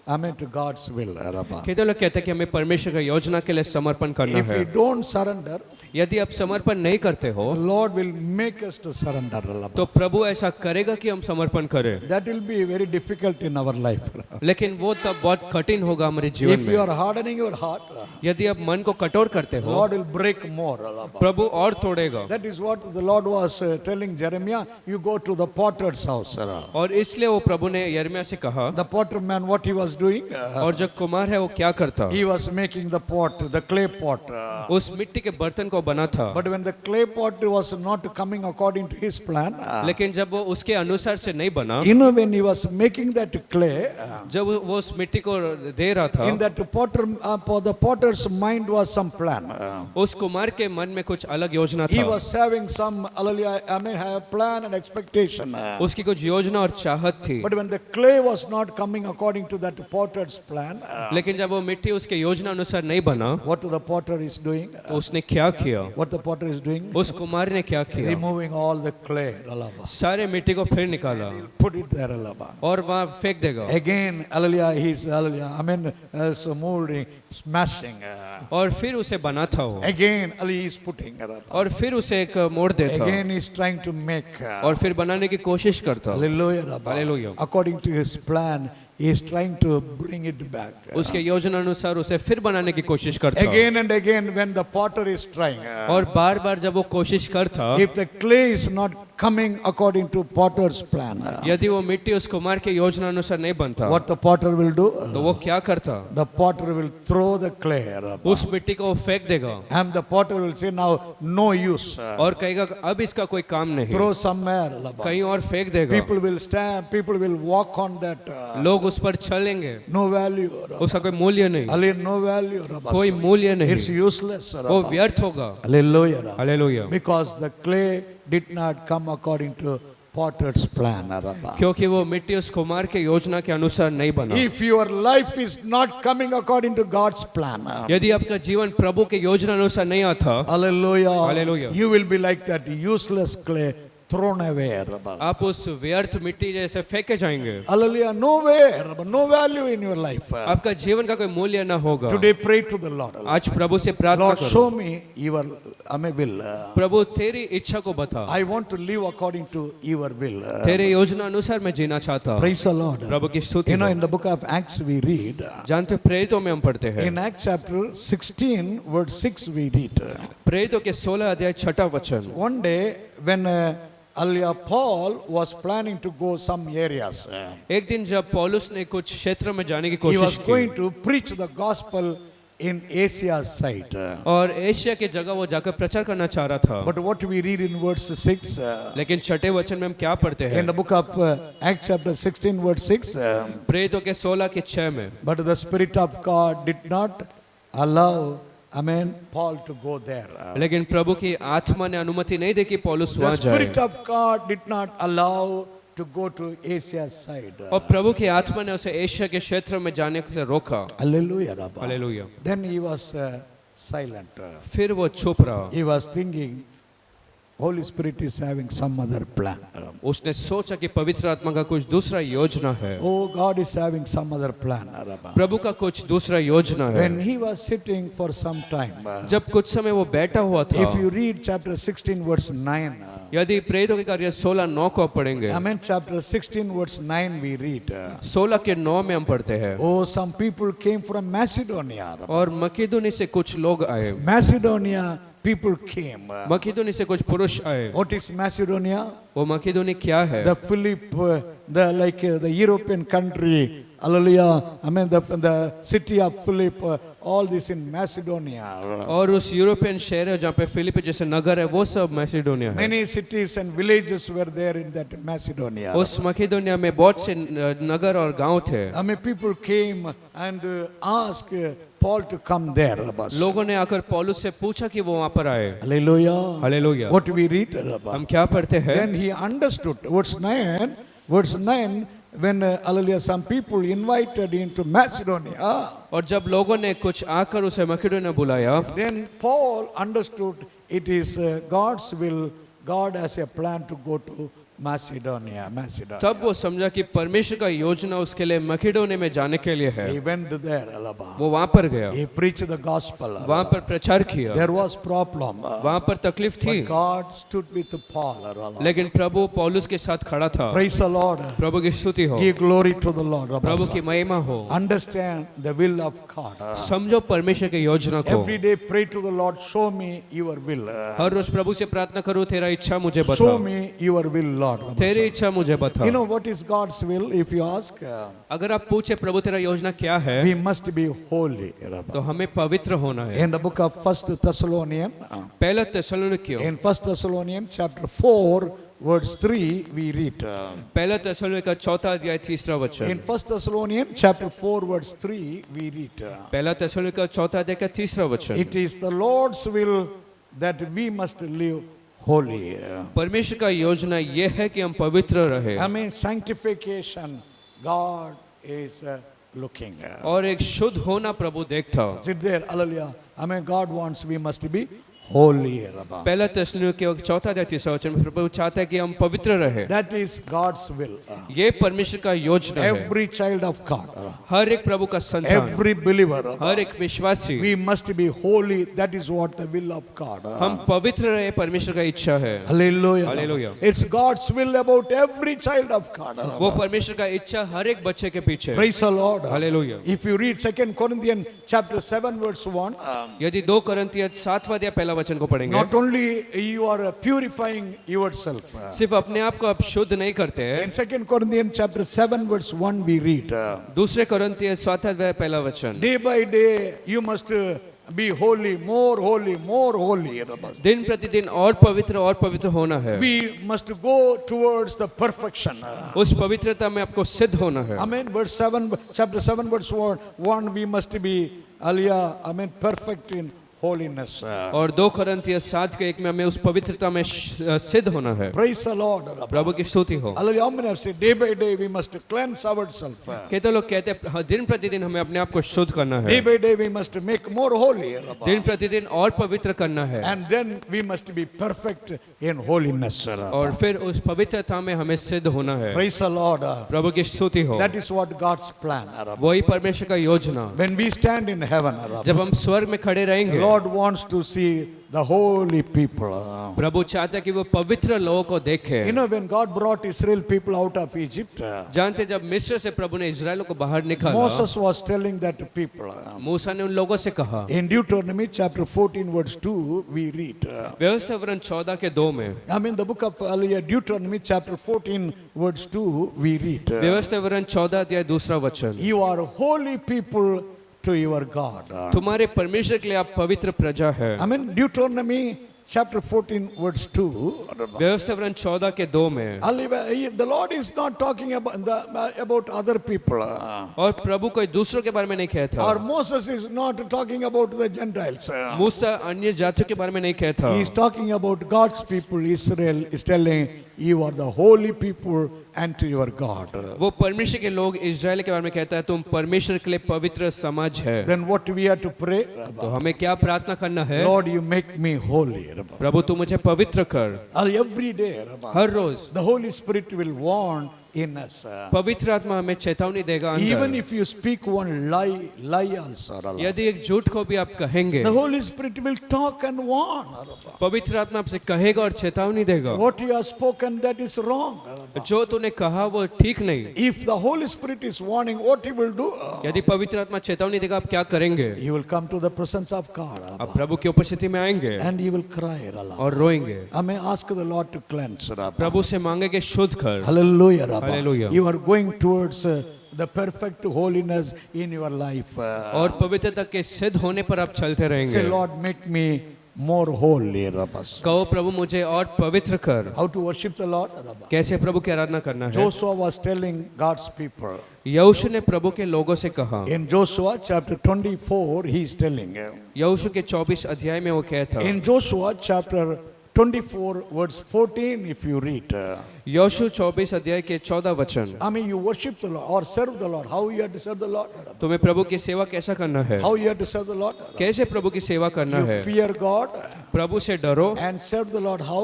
amen, to God's will. Rabba. कितने लोग कहते हैं कि हमें परमेश्वर की योजना के लिए समर्पण करना If है। we don't surrender, यदि आप समर्पण नहीं करते हो the Lord will make us to surrender. Rabba. तो प्रभु ऐसा करेगा कि हम समर्पण करें, That will be very difficult in our life. लेकिन वो तब बहुत कठिन होगा हमारे जीवन If you में। are hardening your heart, यदि आप मन को कठोर करते the हो Lord will break more. Rabba. प्रभु और तोड़ेगा। That is what the Lord was telling Jeremiah. You go to the potter's house. और इसलिए वो प्रभु ने यिर्मयाह से कहा, The potter man, what he was doing? और जो कुमार है वो क्या करता, He was making the pot, the clay pot. उस मिट्टी के बर्तन को बना था। But when the clay pot was not coming according to his plan, लेकिन जब वो उसके अनुसार से नहीं बना, you know, when he was making that clay, जब वो उस मिट्टी को दे रहा था, in that potter, for the potter's mind was some plan. उस कुमार के मन में कुछ अलग योजना He था। was having some, hallelujah, I mean, have plan and expectation. उसकी कुछ योजना और चाहत थी, But when the clay was not coming according to that potter's plan, लेकिन जब वो मिट्टी उसके योजना अनुसार नहीं बना, what the potter is doing? तो उसने क्या किया, What the potter is doing? उस कुमार ने क्या किया, Removing all the clay, Alaba. सारे मिट्टी को फिर निकाला Put it there, Alaba. और वहाँ फेंक देगा। Again, hallelujah, he's, hallelujah, I mean, so molding, smashing. और फिर उसे बना था वो, Again, hallelujah, he's putting, Alaba. और फिर उसे एक मोड़ देता Again, he's trying to make, और फिर बनाने की कोशिश करता। hallelujah, Alaba. Hallelujah. According to his plan, he is trying to bring it back. उसके योजना अनुसार उसे फिर बनाने की कोशिश करता। Again and again, when the potter is trying, और बार बार जब वो कोशिश करता, if the clay is not coming according to potter's plan, यदि वो मिट्टी उस कुमार के योजना अनुसार नहीं बनता, what the potter will do? तो वो क्या करता, The potter will throw the clay, Alaba. उस मिट्टी को वो फेंक देगा And the potter will say, now, no use. और कहेगा अब इसका कोई काम नहीं, Throw somewhere, Alaba. कहीं और फेंक देगा। People will stand, people will walk on that. लोग उस पर चलेंगे, No value. Alaba. उसका कोई मूल्य नहीं, Hallelujah, no value. Alaba. कोई मूल्य नहीं, It's useless. वो Alaba. व्यर्थ होगा। Hallelujah. Alaba. Hallelujah. Because the clay did not come according to potter's plan. Alaba. क्योंकि वो मिट्टी उस कुमार के योजना के अनुसार नहीं बना। If your life is not coming according to God's plan, यदि आपका जीवन प्रभु के योजना अनुसार नहीं आता, hallelujah, Hallelujah. you will be like that useless clay thrown away. Alaba. आप उस व्यर्थ मिट्टी जैसे फेंके जाएंगे। Hallelujah, no way, Alaba. No value in your life. आपका जीवन का कोई मूल्य ना होगा। Today pray to the Lord. Alaba. आज प्रभु से प्रार्थना Lord, करो, show me your will. प्रभु तेरी इच्छा को बता, I want to live according to your will. तेरे योजना अनुसार मैं जीना चाहता हूँ। Praise the Lord. प्रभु की स्तुति You know, हो। in the book of Acts we read, जानते हो प्रेरितों में हम पढ़ते हैं, in Acts chapter 16, verse 6 we read, प्रेरितों के 16 अध्याय 6 वचन। one day when Paul was planning to go some areas, एक दिन जब पौलुस ने कुछ क्षेत्र में जाने की he was कोशिश की going to preach the gospel in Asia's side. और एशिया के जगह वो जाकर प्रचार करना चाह रहा था, But what we read in verse 6, लेकिन 6 वचन में हम क्या पढ़ते in हैं, the book of Acts chapter 16, verse 6, प्रेरितों के 16 के 6 में, but the Spirit of God did not allow, Paul to go there. लेकिन प्रभु की आत्मा ने अनुमति नहीं दी कि पौलुस The वहां Spirit जाए, of God did not allow to go to Asia's side. और प्रभु की आत्मा ने उसे एशिया के क्षेत्र में जाने से रोका। Hallelujah. Rabba. Hallelujah. Then he was silent. फिर वो चुप रहा, He was thinking, Holy Spirit is having some other plan. उसने सोचा कि पवित्र आत्मा का कुछ दूसरा योजना है, Oh, God is having some other plan. Rabba. प्रभु का कुछ दूसरा योजना है। When he was sitting for some time, जब कुछ समय वो बैठा हुआ था, if you read chapter 16, verse 9, यदि प्रेरितों के कार्य 16:9 को आप पढ़ेंगे, chapter 16, verse 9, we read, 16 के 9 में हम पढ़ते हैं, oh, some people came from Macedonia. और मकिदुनी से कुछ लोग आए, Macedonia people came. मकिदुनी से कुछ पुरुष आए। What is Macedonia? वो मकिदुनी क्या है? The Philip, the European country, hallelujah, the city of Philip, all this in Macedonia. और उस यूरोपियन शहर है जहाँ पे फिलिपी जैसे नगर है वो सब मैसिडोनिया है। Many cities and villages were there in that Macedonia. उस मकेदोनिया में बहुत से नगर और गांव थे। I mean, people came and asked Paul to come there. लोगों ने आकर पौलुस से पूछा कि वो वहाँ पर आए। Hallelujah. Hallelujah. What we read? हम क्या पढ़ते हैं? Then he understood. Verse 9, when hallelujah, some people invited into Macedonia. और जब लोगों ने कुछ आकर उसे मकेदोनिया बुलाया, Then Paul understood it is God's will. God has a plan to go to Macedonia. तब वो समझा कि परमेश्वर का योजना उसके लिए मकेदोनिया में जाने के लिए है। He went there. वो वहाँ पर गया, He preached the gospel. वहाँ पर प्रचार किया। There was problem. वहाँ पर तकलीफ थी, But God stood with Paul. लेकिन प्रभु पौलुस के साथ खड़ा था। Praise the Lord. प्रभु की स्तुति हो, Give glory to the Lord. प्रभु की महिमा हो। Understand the will of God. समझो परमेश्वर की योजना को। Every day pray to the Lord, show me your will. हर रोज प्रभु से प्रार्थना करो, तेरा इच्छा मुझे बता, Show me your will, Lord. तेरी इच्छा मुझे बता। You know what is God's will? If you ask, अगर आप पूछे प्रभु तेरा योजना क्या है, we must be holy. तो हमें पवित्र होना है। In the book of 1 Thessalonians, पहला थिस्सलुनीकियों, in 1 Thessalonians chapter 4, verse 3, we read. पहला थिस्सलुनीकियों का चौथा अध्याय तीसरा वचन। In 1 Thessalonians chapter 4, verse 3, we read. पहला थिस्सलुनीकियों का चौथा अध्याय का तीसरा वचन। It is the Lord's will that we must live holy. परमेश्वर का योजना ये है कि हम पवित्र रहे। I mean, sanctification, God is looking. और एक शुद्ध होना प्रभु देखता। Sit there, hallelujah. I mean, God wants we must be holy. पहला थिस्सलुनीकियों का चौथा अध्याय तीसरा वचन में प्रभु चाहता है कि हम पवित्र रहे। That is God's will. ये परमेश्वर का योजना है। Every child of God, हर एक प्रभु का संतान, every believer, हर एक विश्वासी, we must be holy. That is what the will of God. हम पवित्र रहे, परमेश्वर का इच्छा है। Hallelujah. Hallelujah. It's God's will about every child of God. वो परमेश्वर का इच्छा हर एक बच्चे के पीछे। Praise the Lord. Hallelujah. If you read 2 Corinthians chapter 7 verse 1, यदि 2 कोरिन्थियों 7वां अध्याय पहला वचन को पढ़ेंगे, not only you are purifying yourself. सिर्फ अपने आप को आप शुद्ध नहीं करते हैं। In 2 Corinthians chapter 7 verse 1 we read, दूसरे कोरिन्थियों 7वां अध्याय पहला वचन, day by day you must be holy, more holy, more holy. दिन प्रतिदिन और पवित्र होना है। We must go towards the perfection. उस पवित्रता में आपको सिद्ध होना है। Amen. Verse 7, chapter 7 verse 1, we must be, perfect in holiness. और 2 कोरिन्थियों 7 के 1 में हमें उस पवित्रता में सिद्ध होना है। Praise the Lord. प्रभु की स्तुति हो। Hallelujah. How many have said day by day we must cleanse ourselves. कहते लोग कहते हैं दिन प्रतिदिन हमें अपने आप को शुद्ध करना Day है, by day we must make more holy. दिन प्रतिदिन और पवित्र करना है, And then we must be perfect in holiness. और फिर उस पवित्रता में हमें सिद्ध होना है। Praise the Lord. प्रभु की स्तुति हो। That is what God's plan. वही परमेश्वर का योजना। When we stand in heaven, जब हम स्वर्ग में खड़े the रहेंगे, Lord wants to see the holy people. प्रभु चाहता है कि वो पवित्र लोगों को देखे। You know, when God brought Israel people out of Egypt, जानते जब मिस्र से प्रभु ने इस्राएलियों को बाहर निकाला, Moses was telling that to people. मूसा ने उन लोगों से कहा, In Deuteronomy chapter 14 verse 2 we read. व्यवस्था वरन 14 के 2 में, The book of Deuteronomy chapter 14 verse 2 we read. व्यवस्था वरन 14 अध्याय दूसरा वचन, You are holy people to your God. तुम्हारे परमेश्वर के लिए आप पवित्र प्रजा है। Deuteronomy chapter 14 verse 2. व्यवस्था वरन 14 के 2 में, The Lord is not talking about other people. और प्रभु कोई दूसरों के बारे में नहीं कहता, Or Moses is not talking about the Gentiles. मूसा अन्य जातियों के बारे में नहीं कहता, He is talking about God's people. Israel is telling you are the holy people and to your God. वो परमेश्वर के लोग इस्राएल के बारे में कहता है तुम परमेश्वर के लिए पवित्र समाज है। Then what we have to pray? तो हमें क्या प्रार्थना करना है? Lord, you make me holy. प्रभु तू मुझे पवित्र कर। Every day, her rose the Holy Spirit will warn in us. पवित्र आत्मा हमें चेतावनी देगा Even अंदर। if you speak one lie also. यदि एक झूठ को भी आप कहेंगे, The Holy Spirit will talk and warn. पवित्र आत्मा आपसे कहेगा और चेतावनी देगा, What you have spoken, that is wrong. जो तूने कहा वो ठीक नहीं। If the Holy Spirit is warning, what He will do? यदि पवित्र आत्मा चेतावनी देगा आप क्या करेंगे? He will come to the presence of God. आप प्रभु की उपस्थिति में आएंगे And He will cry. और रोएंगे। I may ask the Lord to cleanse. प्रभु से मांगेंगे शुद्ध कर। Hallelujah. Hallelujah. You are going towards the perfect holiness in your life. और पवित्रता के सिद्ध होने पर आप चलते Say, रहेंगे। Lord, make me more holy. Rabas. कहो प्रभु मुझे और पवित्र कर। How to worship the Lord? Rabba. कैसे प्रभु की आराधना करना है? Joshua was telling God's people. यहोशू ने प्रभु के लोगों से कहा। In Joshua chapter 24, he is telling. यहोशू के 24 अध्याय में वो कहता। In Joshua chapter 24, verse 14, if you read. यहोशू 24 अध्याय के 14 वचन। I mean, you worship the Lord or serve the Lord. How you have to serve the Lord? तुम्हें प्रभु की सेवा कैसा करना है? How you have to serve the Lord? कैसे प्रभु की सेवा करना You है? fear God प्रभु से डरो and serve the Lord. How?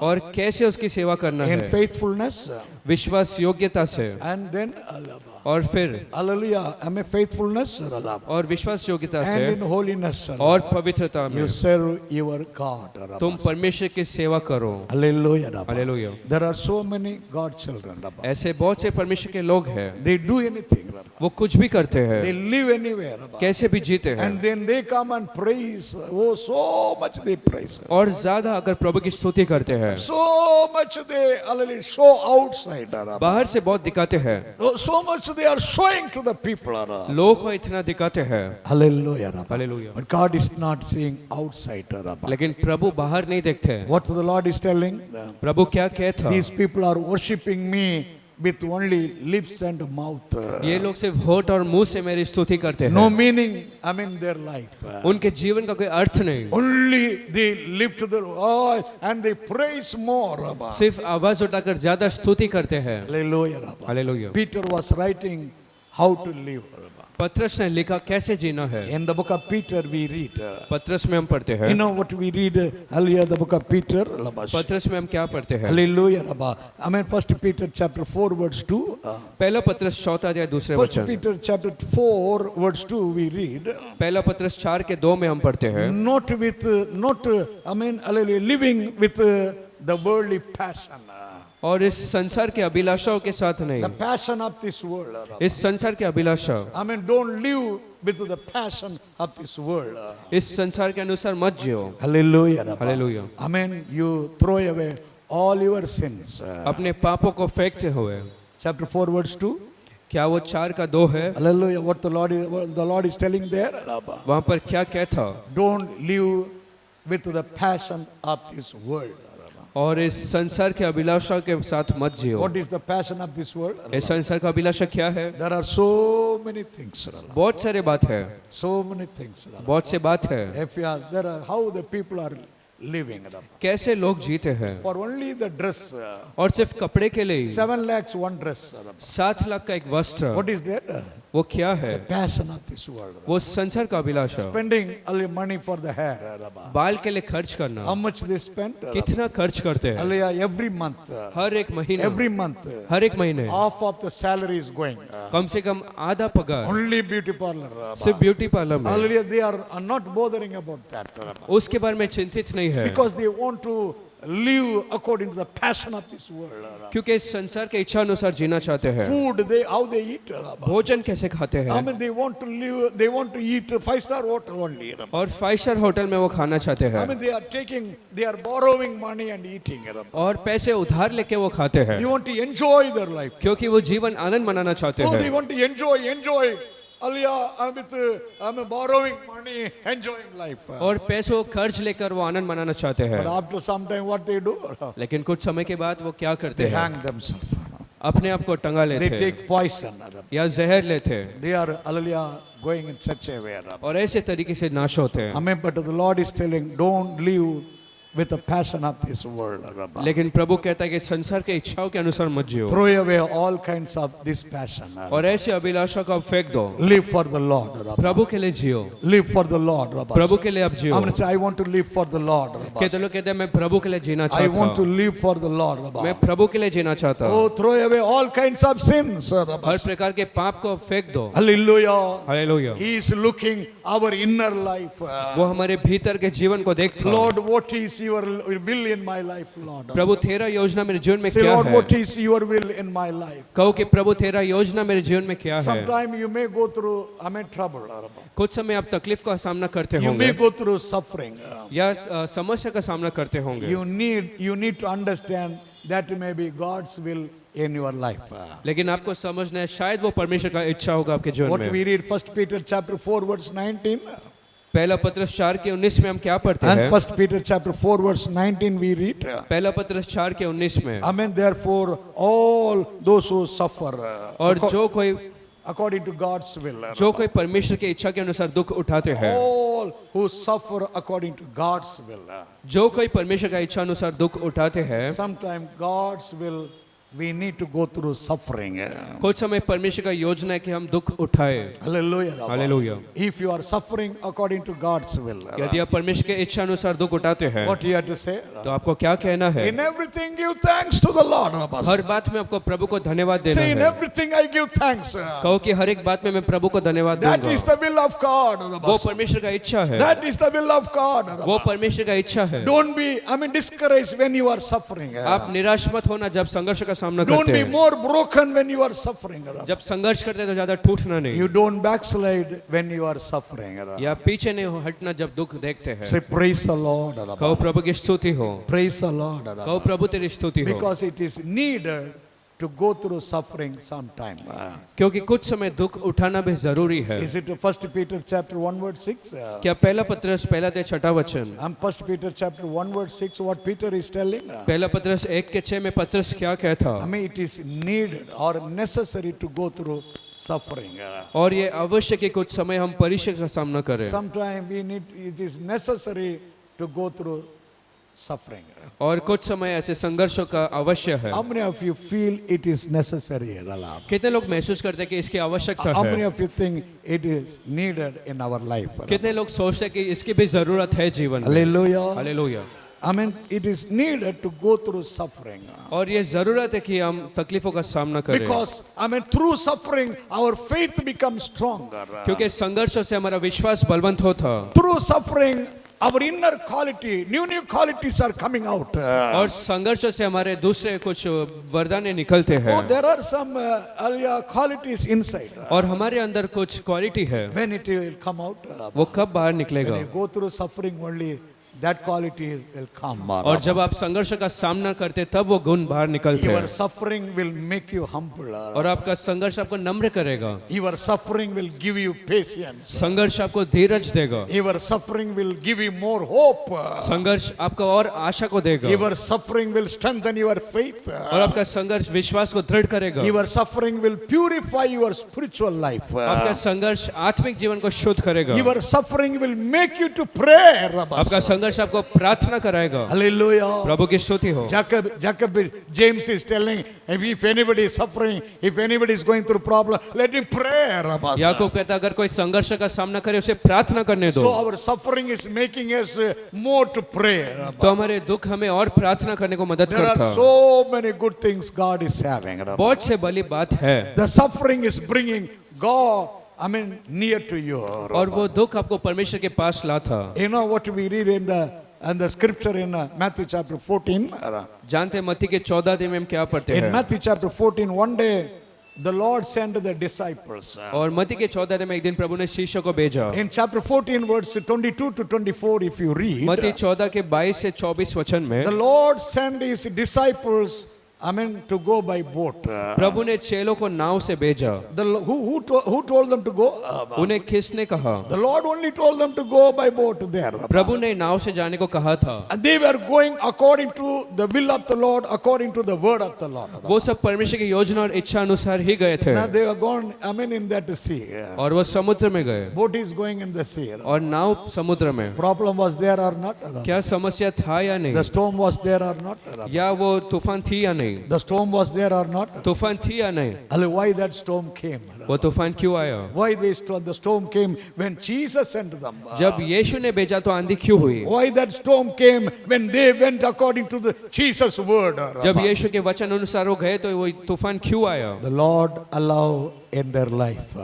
और कैसे उसकी सेवा करना In है? faithfulness विश्वास योग्यता से। and then और फिर hallelujah, I mean faithfulness और विश्वास योग्यता and से in holiness. और पवित्रता में You serve your God. तुम परमेश्वर की सेवा करो। Hallelujah. Hallelujah. There are so many God children. ऐसे बहुत से परमेश्वर के लोग हैं, They do anything. वो कुछ भी करते They हैं, live anywhere. कैसे भी जीते हैं, And then they come and praise. Oh, so much they praise. और ज्यादा अगर प्रभु की स्तुति करते हैं, So much they hallelujah, show outside. बाहर से बहुत दिखाते हैं, So much they are showing to the people. लोग को इतना दिखाते हैं। Hallelujah. Hallelujah. But God is not seeing outside. लेकिन प्रभु बाहर नहीं देखते। What the Lord is telling? प्रभु क्या कहता? These people are worshiping me with only lips and mouth. ये लोग सिर्फ होठ और मुंह से मेरी स्तुति करते No हैं, meaning, I mean their life. उनके जीवन का कोई अर्थ नहीं, Only they lift their voice and they praise more. सिर्फ आवाज उठाकर ज्यादा स्तुति करते हैं। Hallelujah. Hallelujah. Peter was writing how to live. पत्रस ने लिखा कैसे जीना है। In the book of Peter we read. पत्रस में हम पढ़ते You हैं, know what we read? Hallelujah, the book of Peter. पत्रस में हम क्या पढ़ते हैं? Hallelujah. I mean, First Peter chapter 4 verse 2. पहला पत्रस 4 अध्याय दूसरे First वचन। Peter chapter 4 verse 2 we read. पहला पत्रस 4 के 2 में हम पढ़ते हैं, Hallelujah, living with the worldly passion. और इस संसार के अभिलाषाओं के साथ नहीं, The passion of this world. इस संसार के अभिलाषा, Don't live with the passion of this world. इस संसार के अनुसार मत जियो। Hallelujah. Hallelujah. You throw away all your sins. अपने पापों को फेंकते हुए। Chapter 4 verse 2. क्या वो 4 का 2 है? Hallelujah. What the Lord is telling there. वहाँ पर क्या कहता? Don't live with the passion of this world. और इस संसार के अभिलाषा के साथ मत जियो। What is the passion of this world? इस संसार का अभिलाषा क्या है? There are so many things. बहुत सारे बात है, So many things. बहुत से बात है। If you are, there are how the people are living. कैसे लोग जीते हैं, For only the dress. और सिर्फ कपड़े के लिए 7 lakhs one dress. 7 लाख का एक वस्त्र, What is that? वो क्या है? Passion of this world. वो संसार का अभिलाषा। Spending all your money for the hair. बाल के लिए खर्च करना, How much they spend? कितना खर्च करते हैं? Hallelujah, every month. हर एक महीने, Every month. हर एक महीने Half of the salary is going. कम से कम आधा पगार Only beauty parlor. सिर्फ ब्यूटी पार्लर में। Hallelujah, they are not bothering about that. उसके बारे में चिंतित नहीं है, Because they want to live according to the passion of this world. क्योंकि इस संसार के इच्छा अनुसार जीना चाहते हैं। Food, how they eat. भोजन कैसे खाते हैं, They want to live, they want to eat 5-star hotel only. और 5 स्टार होटल में वो खाना चाहते हैं, They are borrowing money and eating. और पैसे उधार लेके वो खाते हैं, They want to enjoy their life. क्योंकि वो जीवन आनंद मनाना चाहते Oh, they हैं। want to enjoy. I'm borrowing money, enjoying life. और पैसों खर्च लेकर वो आनंद मनाना चाहते हैं, But after some time, what they do? लेकिन कुछ समय के बाद वो क्या करते They हैं? hang themselves. अपने आप को टंगा They लेते हैं take poison. या जहर लेते हैं, They are going in such a way. और ऐसे तरीके से नाश होते हैं। But the Lord is telling, don't live with the passion of this world. लेकिन प्रभु कहता है कि संसार के इच्छाओं के अनुसार मत जियो, Throw away all kinds of this passion. और ऐसे अभिलाषा को आप फेंक दो। Live for the Lord. प्रभु के लिए जियो, Live for the Lord. प्रभु के लिए आप जियो। I'm going to say, I want to live for the Lord. कहते लोग कहते हैं मैं प्रभु के लिए जीना I चाहता want to हूँ, live for the Lord. मैं प्रभु के लिए जीना चाहता हूँ। Oh, throw away all kinds of sins. हर प्रकार के पाप को फेंक दो। Hallelujah. Hallelujah. He is looking our inner life. वो हमारे भीतर के जीवन को देखता है। Lord, what is your will in my life, Lord? प्रभु तेरा योजना मेरे जीवन में Say, क्या Lord, है? what is your will in my life? कहो कि प्रभु तेरा योजना मेरे जीवन में क्या है? Sometime you may go through, trouble. कुछ समय आप तकलीफ का सामना करते You may होंगे go through suffering. या समस्या का सामना करते होंगे। You need to understand that may be God's will in your life. लेकिन आपको समझना है शायद वो परमेश्वर का इच्छा होगा आपके जीवन What में। we read 1 Peter chapter 4 verse 19. पहला पत्रस 4:19 में हम क्या पढ़ते And हैं? 1 Peter chapter 4 verse 19 we read. पहला पत्रस 4:19 में, Amen. Therefore, all those who suffer और जो कोई according to God's will. जो कोई परमेश्वर की इच्छा के अनुसार दुख उठाते हैं, All who suffer according to God's will. जो कोई परमेश्वर का इच्छा अनुसार दुख उठाते हैं, Sometimes God's will, we need to go through suffering. कुछ समय परमेश्वर का योजना है कि हम दुख उठाए। Hallelujah. Hallelujah. If you are suffering according to God's will, यदि आप परमेश्वर के इच्छा अनुसार दुख उठाते हैं, what you have to say? तो आपको क्या कहना है? In everything give thanks to the Lord. हर बात में आपको प्रभु को धन्यवाद देना Say in है। everything I give thanks. कहो कि हर एक बात में मैं प्रभु को धन्यवाद That दूंगा। is the will of God. वो परमेश्वर का इच्छा है, That is the will of God. वो परमेश्वर का इच्छा है। Don't be, discouraged when you are suffering. आप निराश मत होना जब संघर्ष का सामना Don't करते be हैं। more broken when you are suffering. जब संघर्ष करते हैं तो ज्यादा टूटना नहीं, You don't backslide when you are suffering. या पीछे नहीं हटना जब दुख देखते हैं। Say praise the Lord. कहो प्रभु की स्तुति हो, Praise the Lord. कहो प्रभु तेरी स्तुति हो, Because it is needed to go through suffering sometime. क्योंकि कुछ समय दुख उठाना भी जरूरी है। Is it 1 Peter chapter 1 verse 6? क्या पहला पत्रस पहला ते छठा वचन, And 1 Peter chapter 1 verse 6, what Peter is telling? पहला पत्रस 1:6 में पत्रस क्या कहता? It is needed or necessary to go through suffering. और ये आवश्यक है कुछ समय हम परीक्षा का सामना करें, Sometimes it is necessary to go through suffering. और कुछ समय ऐसे संघर्षों का अवश्य है। How many of you feel it is necessary? कितने लोग महसूस करते हैं कि इसकी आवश्यकता How many है? of you think it is needed in our life? कितने लोग सोचते हैं कि इसकी भी जरूरत है जीवन में? Hallelujah. Hallelujah. It is needed to go through suffering. और ये जरूरत है कि हम तकलीफों का सामना करें, Because through suffering our faith becomes stronger. क्योंकि संघर्षों से हमारा विश्वास बलवंत होता, Through suffering our inner quality, new qualities are coming out. और संघर्षों से हमारे दूसरे कुछ वरदाने निकलते हैं, There are some qualities inside. और हमारे अंदर कुछ क्वालिटी है। When it will come out, वो कब बाहर when निकलेगा? you go through suffering only, that quality will come. और जब आप संघर्ष का सामना करते तब वो गुण बाहर निकलते Your हैं, suffering will make you humble. और आपका संघर्ष आपको नम्र करेगा, Your suffering will give you patience. संघर्ष आपको धीरज देगा, Your suffering will give you more hope. संघर्ष आपको और आशा को देगा, Your suffering will strengthen your faith. और आपका संघर्ष विश्वास को दृढ़ करेगा। Your suffering will purify your spiritual life. आपका संघर्ष आत्मिक जीवन को शुद्ध करेगा, Your suffering will make you to pray. आपका संघर्ष आपको प्रार्थना कराएगा। Hallelujah. प्रभु की स्तुति हो। James is telling, if anybody is suffering, if anybody is going through problem, let him pray. याकूब कहता अगर कोई संघर्ष का सामना करे उसे प्रार्थना करने दो। So our suffering is making us more to pray. तो हमारे दुख हमें और प्रार्थना करने को मदद There are करता। so many good things God is having. बहुत से भली बात है, The suffering is bringing God, near to you. और वो दुख आपको परमेश्वर के पास लाता। You know what we read in the scripture in Matthew chapter 14? जानते हैं मत्ती के 14 अध्याय में हम क्या पढ़ते In हैं? Matthew chapter 14, one day the Lord sent the disciples. और मत्ती के 14 अध्याय में एक दिन प्रभु ने शिष्यों को भेजा। In chapter 14, verse 22 to 24, if you read, मत्ती 14 के 22 से 24 वचन में the Lord sent his disciples, to go by boat. प्रभु ने चेलों को नाव से भेजा। Who told them to go? उन्हें किसने कहा? The Lord only told them to go by boat there. प्रभु ने नाव से जाने को कहा था। And they were going according to the will of the Lord, according to the word of the Lord. वो सब परमेश्वर की योजना और इच्छा अनुसार ही गए थे, Now they were gone, in that sea. और वो समुद्र में गए, Boat is going in the sea. और नाव समुद्र में। Problem was there or not? क्या समस्या था या The नहीं, storm was there or not? या वो तूफान थी या नहीं, The storm was there or not? तूफान थी या नहीं, Why that storm came? वो तूफान क्यों आया? Why the storm came when Jesus sent them? जब यीशु ने भेजा तो आंधी क्यों हुई? Why that storm came when they went according to the Jesus word? जब यीशु के वचन अनुसार वो गए तो वो तूफान क्यों आया? The Lord allow in their life.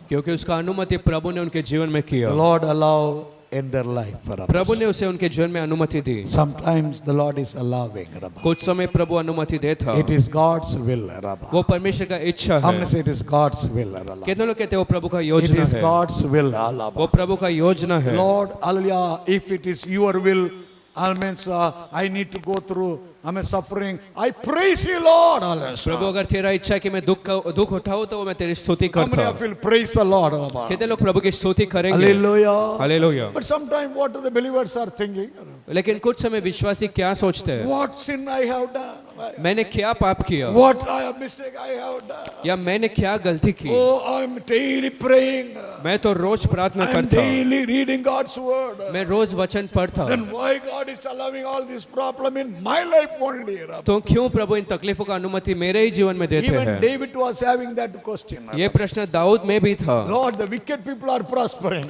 क्योंकि उसका अनुमति प्रभु ने उनके जीवन में किया। The Lord allow in their life. प्रभु ने उसे उनके जीवन में अनुमति दी। Sometimes the Lord is allowing. कुछ समय प्रभु अनुमति देता। It is God's will. वो परमेश्वर का इच्छा How है। many say it is God's will? कितने लोग कहते हैं वो प्रभु का It योजना is है? God's will. वो प्रभु का योजना है। Lord, hallelujah, if it is your will, I need to go through I'm suffering, I praise you, Lord. Hallelujah. प्रभु अगर तेरा इच्छा है कि मैं दुख उठाऊं तो मैं तेरी स्तुति How many करता of हूं। you will praise the Lord? कितने लोग प्रभु की स्तुति करेंगे? Hallelujah. Hallelujah. But sometimes what the believers are thinking, लेकिन कुछ समय विश्वासी क्या सोचते हैं? what sin I have done, मैंने क्या पाप किया what mistake I have done. या मैंने क्या गलती की? Oh, I'm daily praying. मैं तो रोज प्रार्थना I'm करता हूँ, daily reading God's word. मैं रोज वचन पढ़ता हूँ। Then why God is allowing all this problem in my life only? तो क्यों प्रभु इन तकलीफों का अनुमति मेरे ही जीवन में देते Even हैं? David was having that question. ये प्रश्न दाऊद में भी था। Lord, the wicked people are prospering.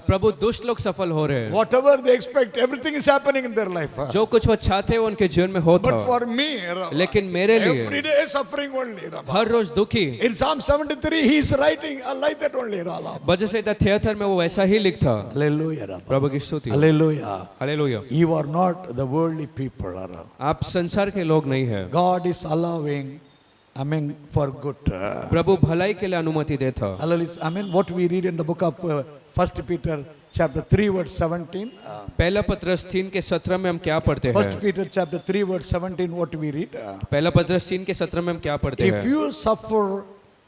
प्रभु दुष्ट लोग सफल हो रहे हैं, Whatever they expect, everything is happening in their life. जो कुछ वो चाहते हैं वो उनके जीवन में होता But है। for me, लेकिन मेरे every लिए day suffering only. हर रोज दुखी। In Psalm 73, he is writing like that only. वजह से 73 में वो वैसा ही लिखता। Hallelujah. प्रभु की स्तुति। Hallelujah. Hallelujah. You are not the worldly people. आप संसार के लोग नहीं हैं। God is allowing, for good. प्रभु भलाई के लिए अनुमति देता। What we read in the book of 1 Peter chapter 3 verse 17. पहला पत्रस 3 के 17 में हम क्या पढ़ते 1 हैं? Peter chapter 3 verse 17, what we read? पहला पत्रस 3 के 17 में हम क्या पढ़ते If हैं? you suffer,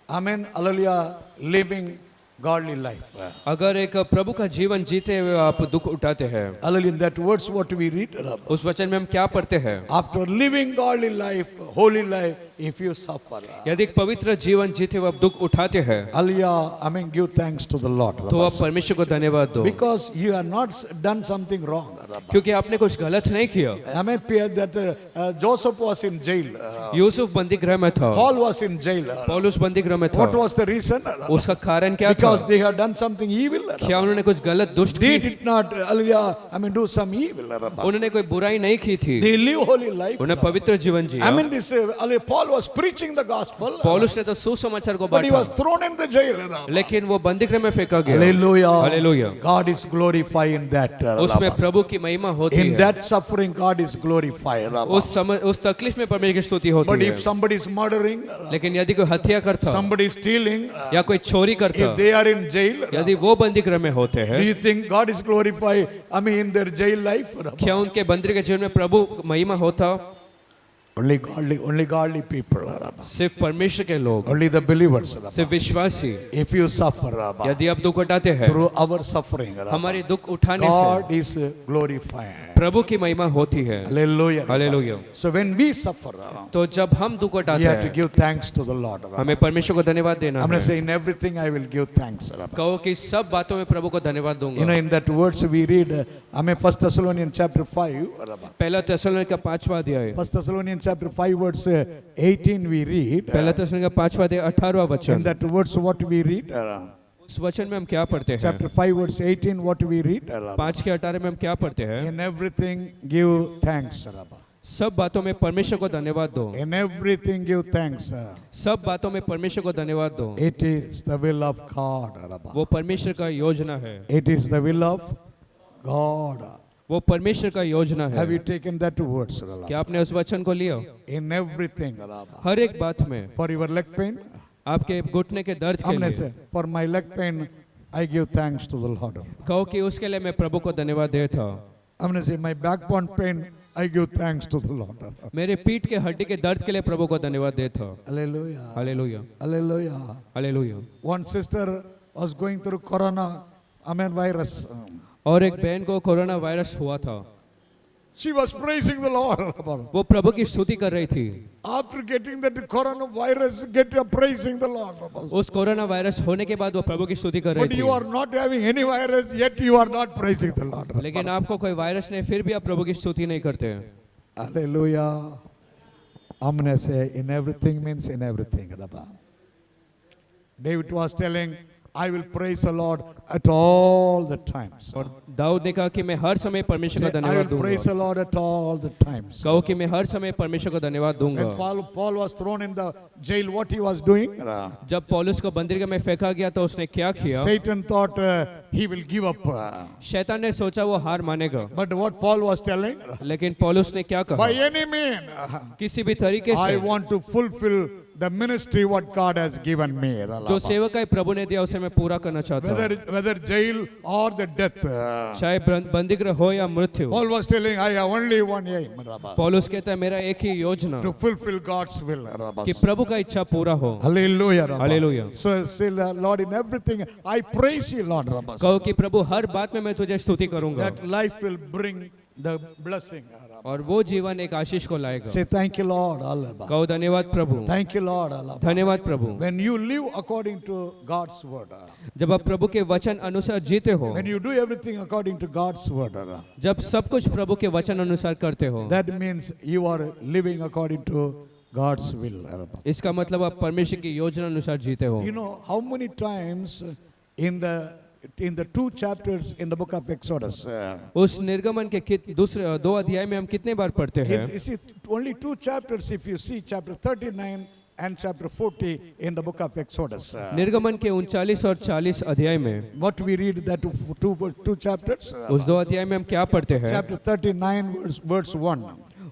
hallelujah, living godly life. अगर एक प्रभु का जीवन जीते हुए आप दुख उठाते हैं, Hallelujah, in that words what we read? उस वचन में हम क्या पढ़ते हैं? After living godly life, holy life, if you suffer. यदि एक पवित्र जीवन जीते हुए आप दुख उठाते हैं, Hallelujah, give thanks to the Lord. तो आप परमेश्वर को धन्यवाद दो, Because you have not done something wrong. क्योंकि आपने कुछ गलत नहीं किया। That Joseph was in jail. Yusuf बंदी गृह में था, Paul was in jail. पौलुस बंदी गृह में What था। was the reason? उसका कारण क्या था? Because they had done something evil. क्या उन्होंने कुछ गलत दुष्ट They की? did not, hallelujah, do some evil. उन्होंने कोई बुराई नहीं की थी, They live holy life. उन्हें पवित्र जीवन जिया। This Paul was preaching the gospel, पौलुस ने तो सुसमाचार को but he was बांटा, thrown in the jail. लेकिन वो बंदी गृह में फेंका गया। Hallelujah. Hallelujah. God is glorified in that. उसमें प्रभु की महिमा होती In है। that suffering, God is glorified. उस तकलीफ में परमेश्वर की स्तुति But होती if है। somebody is murdering, लेकिन यदि कोई हत्या करता somebody is stealing, या कोई चोरी करता, if they are in jail, यदि वो बंदी गृह में होते do हैं, you think God is glorified, in their jail life? क्या उनके बंदी के जीवन में प्रभु महिमा होता? Only godly people. सिर्फ परमेश्वर के लोग, Only the believers. सिर्फ विश्वासी। If you suffer, यदि आप दुख उठाते हैं, through our suffering, हमारे दुख उठाने से God is glorified. प्रभु की महिमा होती है। Hallelujah. Hallelujah. So when we suffer, तो जब हम दुख we उठाते have to हैं, give thanks to the Lord. हमें परमेश्वर को धन्यवाद देना I'm going है। to say in everything I will give thanks. कहो कि सब बातों में प्रभु को धन्यवाद दूंगा। In that words we read, 1 Thessalonians chapter 5. पहला थिस्सलुनीके का 5वां अध्याय, 1 Thessalonians chapter 5 verse 18 we read. पहला थिस्सलुनीके का 5वां अध्याय 18वां In वचन, that words what we read? उस वचन में हम क्या पढ़ते हैं? Chapter 5 verse 18 what we read? 5 के 18 में हम क्या पढ़ते हैं? In everything give thanks. सब बातों में परमेश्वर को धन्यवाद दो। In everything give thanks. सब बातों में परमेश्वर को धन्यवाद दो। It is the will of God. वो परमेश्वर का योजना है। It is the will of God. वो परमेश्वर का योजना Have है। you taken that words? क्या आपने उस वचन को लिया? In everything. हर एक बात में, For your leg pain, आपके घुटने के दर्द के I'm going to लिए say, for my leg pain, I give thanks to the Lord. कहो कि उसके लिए मैं प्रभु को धन्यवाद देता। I'm going to say, my backbone pain, I give thanks to the Lord. मेरे पीठ के हड्डी के दर्द के लिए प्रभु को धन्यवाद देता। Hallelujah. Hallelujah, Hallelujah. Hallelujah. One sister was going through corona, virus. और एक बहन को कोरोना वायरस हुआ था, She was praising the Lord. वो प्रभु की स्तुति कर रही थी। After getting that coronavirus, praising the Lord. उस कोरोना वायरस होने के बाद वो प्रभु की स्तुति कर रही But you are थी। not having any virus, yet you are not praising the Lord. लेकिन आपको कोई वायरस नहीं, फिर भी आप प्रभु की स्तुति नहीं करते हैं। Hallelujah. I'm going to say, in everything means in everything. David was telling, I will praise the Lord at all the times. और दाऊद ने कहा कि मैं हर समय परमेश्वर Say, का I धन्यवाद will praise दूंगा। the Lord at all the times. कहो कि मैं हर समय परमेश्वर को धन्यवाद दूंगा। When Paul was thrown in the jail, what he was doing? जब पौलुस को बंदीगृह में फेंका गया तो उसने क्या किया? Satan thought he will give up. शैतान ने सोचा वो हार मानेगा, But what Paul was telling? लेकिन पौलुस ने क्या By कहा? any means, किसी भी तरीके I से want to fulfill the ministry what God has given me. जो सेवकाई प्रभु ने दिया उसे मैं पूरा करना चाहता हूँ, Whether jail or the death. चाहे बंदीगृह हो या मृत्यु। Paul was telling, I have only one aim, पौलुस कहता है मेरा एक ही योजना to fulfill God's will. कि प्रभु का इच्छा पूरा हो। Hallelujah. Hallelujah. So still, Lord, in everything, I praise you, Lord. कहो कि प्रभु हर बात में मैं तुझे स्तुति करूंगा, That life will bring the blessing. और वो जीवन एक आशीष को लाएगा। Say thank you, Lord. कहो धन्यवाद प्रभु, Thank you, Lord. धन्यवाद प्रभु। When you live according to God's word, जब आप प्रभु के वचन अनुसार जीते हो, when you do everything according to God's word, जब सब कुछ प्रभु के वचन अनुसार करते हो, that means you are living according to God's will. इसका मतलब आप परमेश्वर की योजना अनुसार जीते हो। You know how many times in the 2 chapters in the book of Exodus, उस निर्गमन के दूसरे 2 अध्याय में हम कितने बार पढ़ते हैं? it's only 2 chapters if you see chapter 39 and chapter 40 in the book of Exodus. निर्गमन के 39 और 40 अध्याय में, What we read that two chapters, उस 2 अध्याय में हम क्या पढ़ते हैं? chapter 39 verse 1.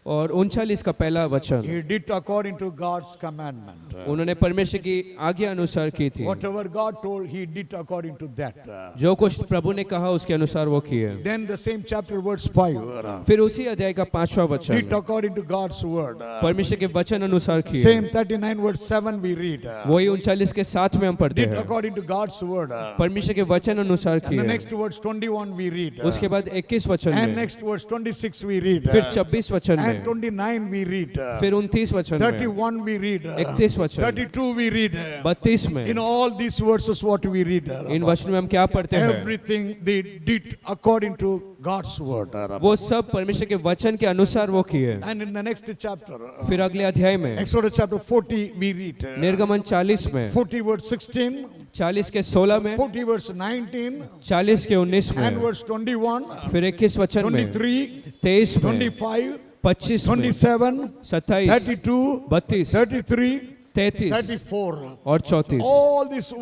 और 39 का पहला वचन, He did according to God's commandment. उन्होंने परमेश्वर की आज्ञा अनुसार की थी। Whatever God told, he did according to that. जो कुछ प्रभु ने कहा उसके अनुसार वो किए। Then the same chapter verse 5. फिर उसी अध्याय का 5वां वचन, Did according to God's word. परमेश्वर के वचन अनुसार किए। Same 39 verse 7 we read. वही 39 के 7 में हम पढ़ते Did हैं, according to God's word. परमेश्वर के वचन अनुसार And the किए। next verse 21 we read. उसके बाद 21 वचन And में, next verse 26 we read. फिर 26 वचन And में, 29 we read. फिर 29 वचन में, 31 we read. 31 वचन, 32 we read. 32 में। In all these verses what we read. इन वचन में हम क्या पढ़ते हैं? Everything they did according to God's word. वो सब परमेश्वर के वचन के अनुसार वो किए। And in the next chapter, फिर अगले अध्याय में, Exodus chapter 40 we read. निर्गमन 40 में, 40 verse 16, 40 के 16 में, 40 verse 19, 40 के 19 and में, verse 21, फिर 21 वचन में, 23, 23 में, 25, 25 में, 27, 27, 32, 32, 33, 33 34. और 34। All these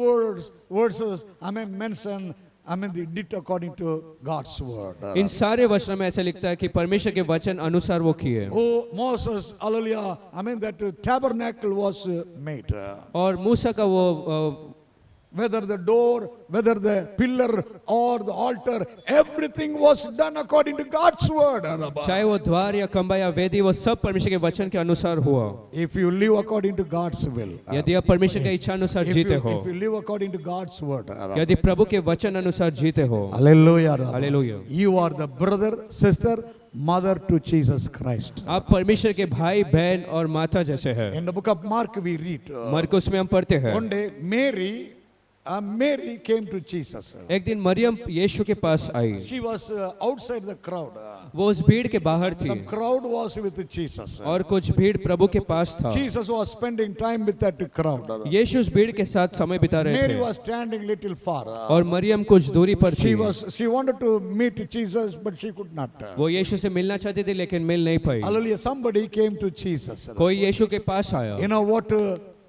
verses, mention, they did according to God's word. इन सारे वचनों में ऐसा लिखता है कि परमेश्वर के वचन अनुसार वो किए। Oh, Moses, hallelujah, that tabernacle was made. और मूसा का वो Whether the door, whether the pillar or the altar, everything was done according to God's word. चाहे वो द्वार या खंबा या वेदी, वो सब परमेश्वर के वचन के अनुसार हुआ। If you live according to God's will, यदि आप परमेश्वर के इच्छा अनुसार जीते हो, if you live according to God's word, यदि प्रभु के वचन अनुसार जीते हो, hallelujah, hallelujah, you are the brother, sister, mother to Jesus Christ. आप परमेश्वर के भाई बहन और माता जैसे हैं। In the book of Mark we read, मरकुस में हम पढ़ते हैं, one day Mary came to Jesus. एक दिन मरियम यीशु के पास आई। She was outside the crowd. वो उस भीड़ के बाहर थी Some crowd was with Jesus. और कुछ भीड़ प्रभु के पास था। Jesus was spending time with that crowd. यीशु उस भीड़ के साथ समय बिता रहे Mary थे was standing little far. और मरियम कुछ दूरी पर थी। She wanted to meet Jesus, but she could not. वो यीशु से मिलना चाहती थी लेकिन मिल नहीं पाई। Hallelujah! Somebody came to Jesus. कोई यीशु के पास आया। You know what?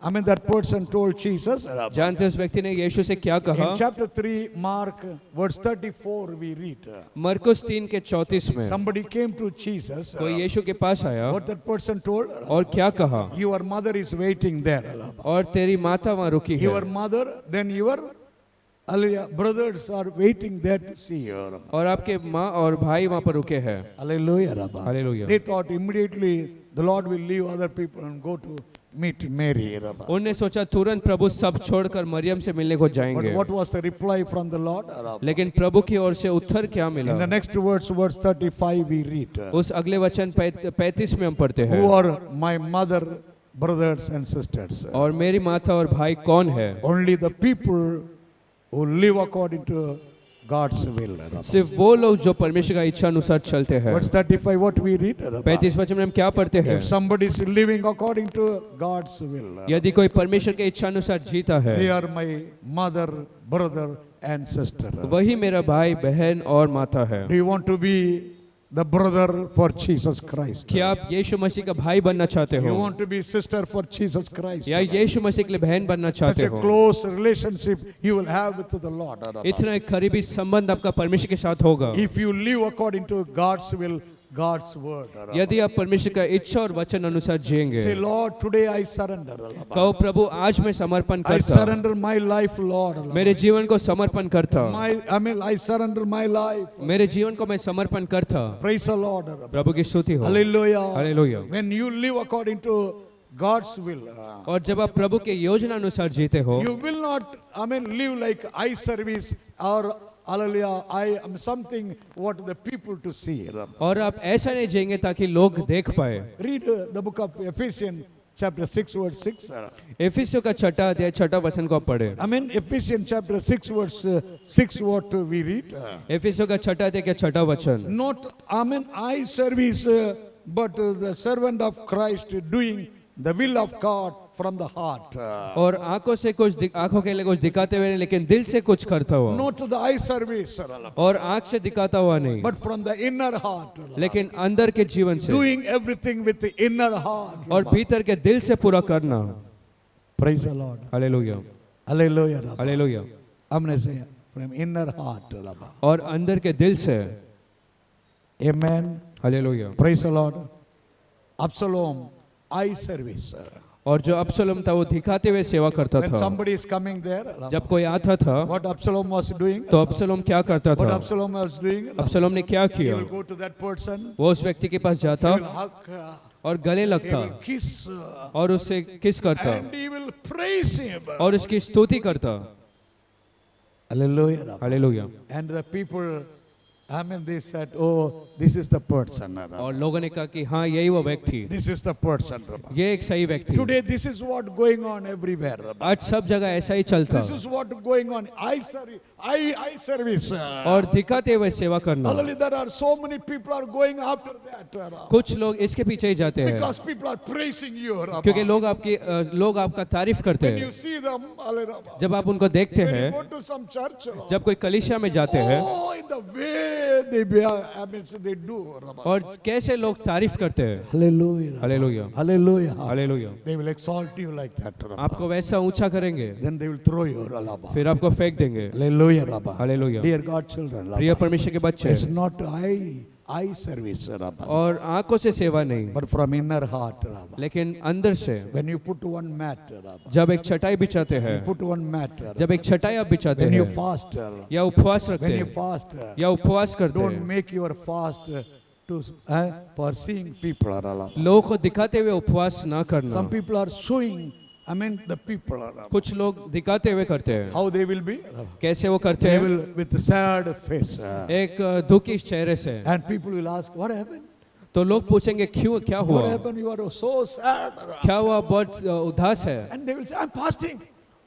That person told Jesus. जानते उस व्यक्ति ने यीशु से क्या कहा? In chapter 3, Mark, verse 34, we read. मरकुस 3 के 34 में Somebody came to Jesus. कोई यीशु के पास आया What that person told? और क्या कहा? Your mother is waiting there. और तेरी माता वहाँ रुकी Your है mother, then your brothers are waiting there to see you. और आपके माँ और भाई वहाँ पर रुके हैं। Hallelujah, Rabba. Hallelujah. They thought immediately the Lord will leave other people and go to meet Mary, Rabba. उन्होंने सोचा तुरंत प्रभु सब छोड़कर मरियम से मिलने को But जाएंगे, what was the reply from the Lord? Rabba? लेकिन प्रभु की ओर से उत्तर क्या मिला? In the next verse, verse 35, we read. उस अगले वचन 35 में हम पढ़ते हैं, Who are my mother, brothers and sisters? और मेरी माता और भाई कौन है? Only the people who live according to God's will. Rabba. सिर्फ वो लोग जो परमेश्वर का इच्छा अनुसार चलते हैं। Verse 35, what we read? Rabba? 35 वचन में हम क्या पढ़ते हैं? If somebody is living according to God's will, यदि कोई परमेश्वर के इच्छा अनुसार जीता है, they are my mother, brother and sister. वही मेरा भाई बहन और माता है। Do you want to be the brother for Jesus Christ? क्या आप यीशु मसीह का भाई बनना चाहते You हो want to be sister for Jesus Christ? या यीशु मसीह के लिए बहन बनना Such चाहते a हो? close relationship you will have with the Lord. इतना एक करीबी संबंध आपका परमेश्वर के साथ होगा। If you live according to God's will, God's word. यदि आप परमेश्वर का इच्छा और वचन अनुसार जिएंगे, Say, Lord, today I surrender. कहो प्रभु आज मैं समर्पण I करता, surrender my life, Lord. मेरे जीवन को समर्पण करता, I surrender my life. मेरे जीवन को मैं समर्पण करता। Praise the Lord. प्रभु की स्तुति हो। Hallelujah. Hallelujah. When you live according to God's will, और जब आप प्रभु के योजना अनुसार जीते हो, you will not, live like eye service or hallelujah, I am something what the people to see. और आप ऐसा नहीं जिएंगे ताकि लोग देख पाए। Read the book of Ephesians chapter 6 verse 6. एफिसियों का छठा अध्याय छठा वचन को आप पढ़े। Ephesians chapter 6 verse 6 what we read. एफिसियों का छठा अध्याय का छठा वचन। Not eye service but the servant of Christ doing the will of God from the heart. और आंखों से कुछ आंखों के लिए कुछ दिखाते हुए नहीं, लेकिन दिल से कुछ करता हुआ। Not the eye service और आंख से दिखाता हुआ नहीं, but from the inner heart. लेकिन अंदर के जीवन से Doing everything with the inner heart. और भीतर के दिल से पूरा करना। Praise the Lord. Hallelujah, Hallelujah. Hallelujah. I'm going to say from inner heart. और अंदर के दिल से। Amen. Hallelujah. Praise the Lord. Absalom, eye service. और जो अब्सलोम था वो दिखाते हुए सेवा करता When था। somebody is coming there, जब कोई आता था what Absalom was doing? तो अब्सलोम क्या करता What था? Absalom was doing? अब्सलोम ने क्या He किया? will go to that person. वो उस व्यक्ति के पास He जाता will hug. और गले He लगता will kiss. और उससे किस करता And he will praise him. और उसकी स्तुति करता। Hallelujah. Hallelujah. And the people, they said, oh, this is the person. और लोगों ने कहा कि हाँ यही वो व्यक्ति, This is the person. ये एक सही व्यक्ति। Today, this is what going on everywhere. आज सब जगह ऐसा ही चलता This is what going on. Eye service. और दिखाते हुए सेवा करना। Hallelujah. There are so many people are going after that. कुछ लोग इसके पीछे ही जाते हैं Because people are praising you. क्योंकि लोग आपका तारीफ करते When you हैं। see them, जब आप उनको देखते when you हैं, go to some church, जब कोई कलीसिया में जाते हैं oh, in the way they do. और कैसे लोग तारीफ करते हैं। Hallelujah. Hallelujah, Hallelujah. Hallelujah. They will exalt you like that. आपको वैसा ऊंचा करेंगे, Then they will throw you. फिर आपको फेंक देंगे। Hallelujah. Rabba. Hallelujah. Dear God children. प्रिय परमेश्वर के बच्चे, It's not eye service. और आंखों से सेवा नहीं, But from inner heart. लेकिन अंदर से। When you put one mat. जब एक चटाई बिछाते हैं, Put one mat. जब एक चटाई आप बिछाते When you हैं fast. या उपवास रखते When you हैं fast. या उपवास करते Don't हैं, make your fast for seeing people. लोगों को दिखाते हुए उपवास ना करना। Some people are showing, the people. कुछ लोग दिखाते हुए करते हैं। How they will be? कैसे वो करते They हैं? will with a sad face. एक दुखी चेहरे से। And people will ask, what happened? तो लोग पूछेंगे क्यों, क्या हुआ, What happened? You are so sad. क्या हुआ, बहुत उदास है। And they will say, I'm fasting.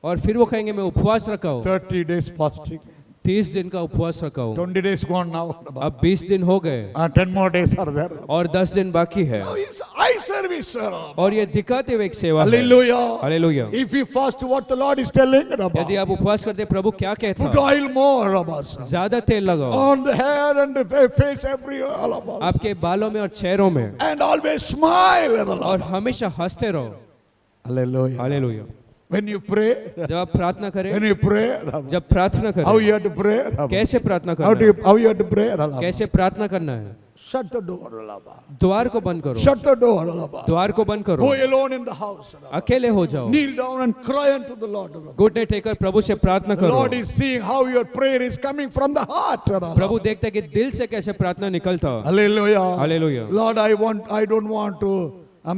और फिर वो कहेंगे मैं उपवास रखा हूँ, 30 days fasting. 30 दिन का उपवास रखा हूँ। 20 days gone now. अब 20 दिन हो गए 10 more days are there. और 10 दिन बाकी है। Now it's eye service. और ये दिखाते हुए एक सेवा है। Hallelujah. Hallelujah. If you fast, what the Lord is telling, यदि आप उपवास करते प्रभु क्या put कहता, oil more. ज्यादा तेल लगाओ On the hair and the face, every. आपके बालों में और चेहरों में, And always smile. और हमेशा हंसते रहो। Hallelujah. Hallelujah. When you pray, जब आप प्रार्थना करें, when you pray, जब प्रार्थना how करें, you have to pray? कैसे प्रार्थना How करना है, how you have to pray? कैसे प्रार्थना करना है। Shut the door. द्वार को बंद करो, Shut the door. द्वार को बंद करो, Go alone in the house. अकेले हो जाओ, Kneel down and cry unto the Lord. घुटने टेकर प्रभु से प्रार्थना The Lord करो। is seeing how your prayer is coming from the heart. प्रभु देखते हैं कि दिल से कैसे प्रार्थना निकलता। Hallelujah. Hallelujah. Lord, I don't want to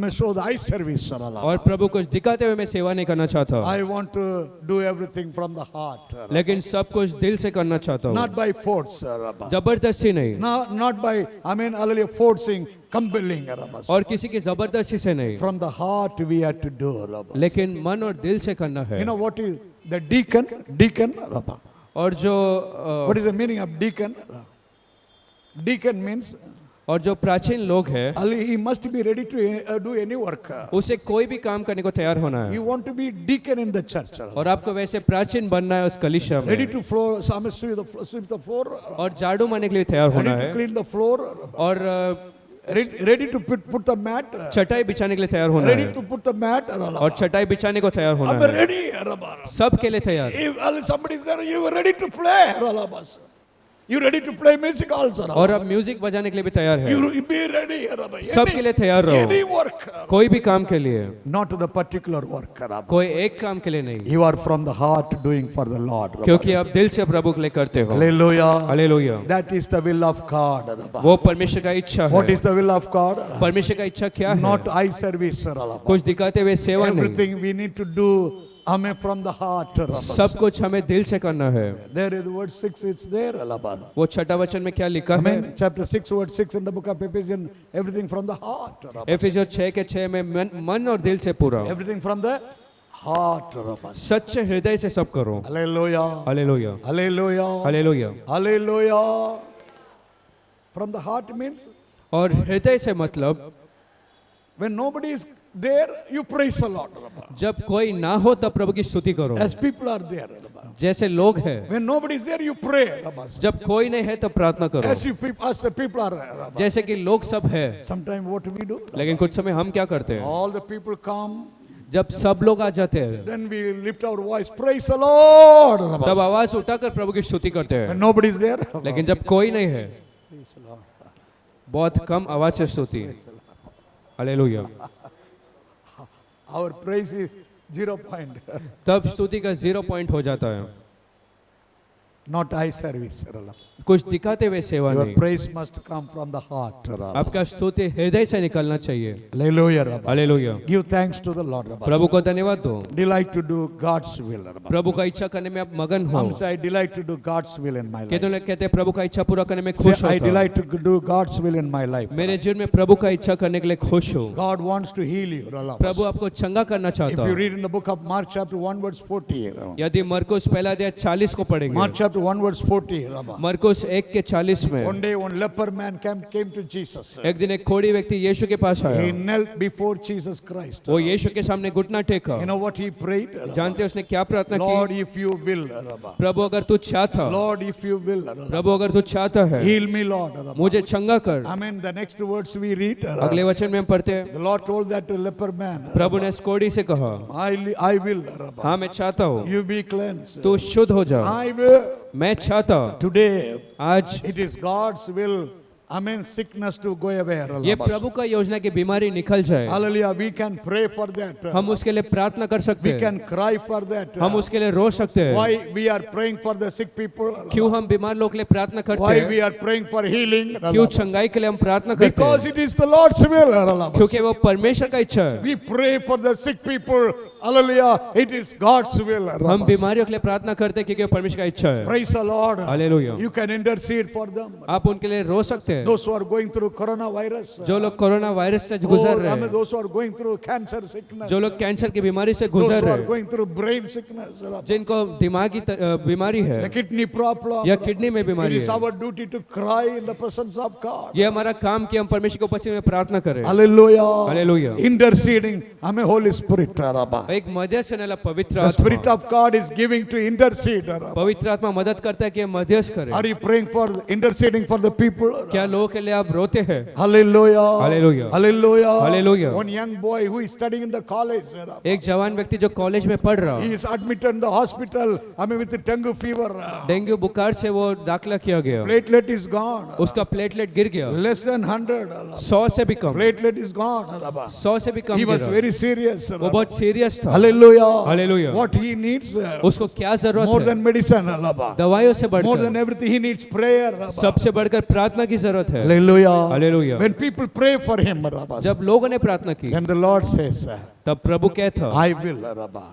show the eye service. और प्रभु कुछ दिखाते हुए मैं सेवा नहीं करना चाहता, I want to do everything from the heart. लेकिन सब कुछ दिल से करना चाहता हूँ, Not by force. जबरदस्ती नहीं, Not by, hallelujah, forcing, compelling. और किसी की जबरदस्ती से नहीं, From the heart we have to do. लेकिन मन और दिल से करना है। You know what is the deacon? Deacon. और जो What is the meaning of deacon? Deacon means और जो प्राचीन लोग हैं, he must be ready to do any work. उसे कोई भी काम करने को तैयार होना है। You want to be deacon in the church. और आपको वैसे प्राचीन बनना है उस कलीसिया Ready में, to sweep the floor. और झाड़ू मारने के लिए तैयार होना Ready to है, clean the floor. और Ready to put the mat. चटाई बिछाने के लिए तैयार होना Ready है, to put the mat. और चटाई बिछाने को तैयार होना I'm है, ready. सब के लिए तैयार। If somebody is there, you are ready to play. You ready to play music also? और अब म्यूजिक बजाने के लिए भी तैयार है। You be ready. सबके लिए तैयार Any रहो, work. कोई भी काम के लिए, Not the particular work. कोई एक काम के लिए नहीं, You are from the heart doing for the Lord. क्योंकि आप दिल से प्रभु के लिए करते हो। Hallelujah. Hallelujah. That is the will of God. वो परमेश्वर का इच्छा What है। is the will of God? परमेश्वर का इच्छा क्या है? Not eye service. कुछ दिखाते हुए सेवा नहीं, Everything we need to do. Amen, from the heart. सब कुछ हमें दिल से करना है। There is word 6, it's there. वो छठा वचन में क्या लिखा है? Amen. Chapter 6, word 6 in the book of Ephesians. Everything from the heart. एफिसियों 6 के 6 में मन और दिल से पूरा, Everything from the heart. सच्चे हृदय से सब करो। Hallelujah. Hallelujah, Hallelujah. Hallelujah. Hallelujah. From the heart means और हृदय से मतलब when nobody is there, you praise the Lord. जब कोई ना हो तब प्रभु की स्तुति करो। As people are there. जैसे लोग हैं, When nobody is there, you pray. जब कोई नहीं है तब प्रार्थना करो। As the people are. जैसे कि लोग सब है, Sometimes what we do? लेकिन कुछ समय हम क्या करते हैं? All the people come, जब सब लोग आ जाते हैं, then we lift our voice, praise the Lord. तब आवाज उठाकर प्रभु की स्तुति करते हैं। When nobody is there, लेकिन जब कोई नहीं है, बहुत कम आवाज से स्तुति। Hallelujah. our praise is 0 point. तब स्तुति का 0 पॉइंट हो जाता है। Not eye service. कुछ दिखाते हुए सेवा Your नहीं, praise must come from the heart. आपका स्तुति हृदय से निकलना चाहिए। Hallelujah. Hallelujah. Give thanks to the Lord. प्रभु को धन्यवाद दो। Delight to do God's will. प्रभु का इच्छा करने में आप मगन हो। Some say I delight to do God's will in my life. कितने लोग कहते हैं प्रभु का इच्छा पूरा करने में खुश Say, I होता हूं। delight to do God's will in my life. मेरे जीवन में प्रभु का इच्छा करने के लिए खुश हो। God wants to heal you. प्रभु आपको चंगा करना If चाहता you है। read in the book of Mark chapter 1 verse 40. यदि मरकुस पहला अध्याय 40 को पढ़ेंगे, Mark chapter 1 verse 40. मरकुस 1 के 40 में, One day one leper man came to Jesus. एक दिन एक कोढ़ी व्यक्ति यीशु के पास He आया। knelt before Jesus Christ. वो यीशु के सामने घुटना टेका। You know what he prayed? जानते हैं उसने क्या प्रार्थना Lord, की? if you will. प्रभु अगर तू चाहता, Lord, if you will. प्रभु अगर तू चाहता है, Heal me, Lord. मुझे चंगा कर। Amen. The next words we read. अगले वचन में हम पढ़ते हैं, The Lord told that leper man. प्रभु ने इस कोढ़ी से कहा, I will. हाँ मैं चाहता हूँ, You be cleansed. तू शुद्ध हो जा। I will. मैं चाहता हूँ Today, आज it is God's will. Amen. Sickness to go away. ये प्रभु का योजना की बीमारी निकल जाए। Hallelujah. We can pray for that. हम उसके लिए प्रार्थना कर सकते We हैं, can cry for that. हम उसके लिए रो सकते हैं। Why we are praying for the sick people? क्यों हम बीमार लोग के लिए प्रार्थना करते Why हैं? we are praying for healing? क्यों चंगाई के लिए हम प्रार्थना करते Because हैं? it is the Lord's will. क्योंकि वो परमेश्वर का इच्छा है। We pray for the sick people. Hallelujah. It is God's will. हम बीमारियों के लिए प्रार्थना करते हैं क्योंकि वो परमेश्वर का इच्छा है। Praise the Lord. Hallelujah. You can intercede for them. आप उनके लिए रो सकते हैं। Those who are going through coronavirus. जो लोग कोरोना वायरस से गुजर रहे हैं, Those who are going through cancer sickness. जो लोग कैंसर की बीमारी से Those गुजर who रहे are हैं, going through brain sickness. जिनको दिमागी बीमारी है The kidney problem. या किडनी में It बीमारी is है, our duty to cry in the presence of God. ये हमारा काम कि हम परमेश्वर के उपस्थिति में प्रार्थना करें। Hallelujah. Hallelujah. Interceding. Amen. Holy Spirit. एक मध्यस्थ करने वाला पवित्र The Spirit आत्मा, of God is giving to intercede. पवित्र आत्मा मदद करता है कि हम मध्यस्थ करें। Are you praying for interceding for the people? क्या लोगों के लिए आप रोते हैं? Hallelujah. Hallelujah. Hallelujah. Hallelujah. One young boy who is studying in the college. एक जवान व्यक्ति जो कॉलेज में पढ़ रहा, He is admitted in the hospital. With the dengue fever. Dengue बुखार से वो दाखिला किया गया, Platelet is gone. उसका प्लेटलेट गिर गया, Less than 100. 100 से भी कम, Platelet is gone. 100 से भी कम He was गिरा। very serious. वो बहुत सीरियस था। Hallelujah. Hallelujah. What he needs. उसको क्या जरूरत More है? than medicine. दवाइयों से More than बढ़कर, everything he needs prayer. सबसे बढ़कर प्रार्थना की जरूरत है। Hallelujah. Hallelujah. When people pray for him. जब लोगों ने प्रार्थना की, Then the Lord says, तब प्रभु कहता, I will.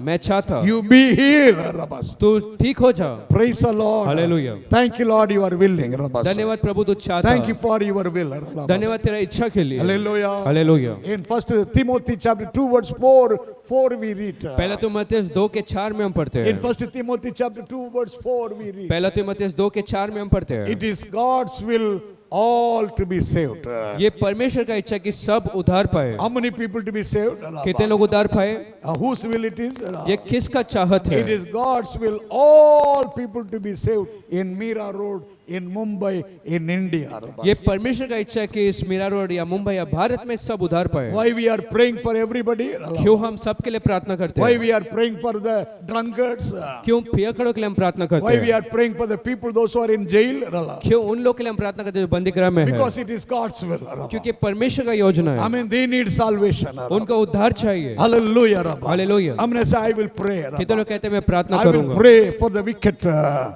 मैं चाहता You be healed. तू ठीक हो जा। Praise the Lord. Hallelujah. Thank you, Lord, you are willing. धन्यवाद प्रभु तू चाहता, Thank you for your will. धन्यवाद तेरा इच्छा के लिए। Hallelujah. Hallelujah. In 1 Timothy chapter 2 verse 4 we read. पहला तीमुथियुस 2 के 4 में हम पढ़ते In हैं। 1 Timothy chapter 2 verse 4 we read. पहला तीमुथियुस 2 के 4 में हम पढ़ते हैं, It is God's will all to be saved. ये परमेश्वर का इच्छा कि सब उद्धार पाए। How many people to be saved? कितने लोग उद्धार पाए? Whose will it is? ये किसका चाहत It है? is God's will all people to be saved in Mira Road in Mumbai, in India. ये परमेश्वर का इच्छा है कि इस मीरा रोड या मुंबई या भारत में सब उधार पाए। Why we are praying for everybody? क्यों हम सबके लिए प्रार्थना करते Why हैं? we are praying for the drunkards? क्यों पियकड़ों के लिए हम प्रार्थना करते Why we हैं? are praying for the people, those who are in jail? क्यों उन लोग के लिए हम प्रार्थना करते हैं जो बंदीगृह में हैं? Because it is God's will. क्योंकि परमेश्वर का योजना I है, mean, they need salvation. उनको उद्धार चाहिए। Hallelujah. Hallelujah. I'm going to say, I will pray. कितने लोग कहते हैं मैं प्रार्थना I will करूंगा, pray for the wicked.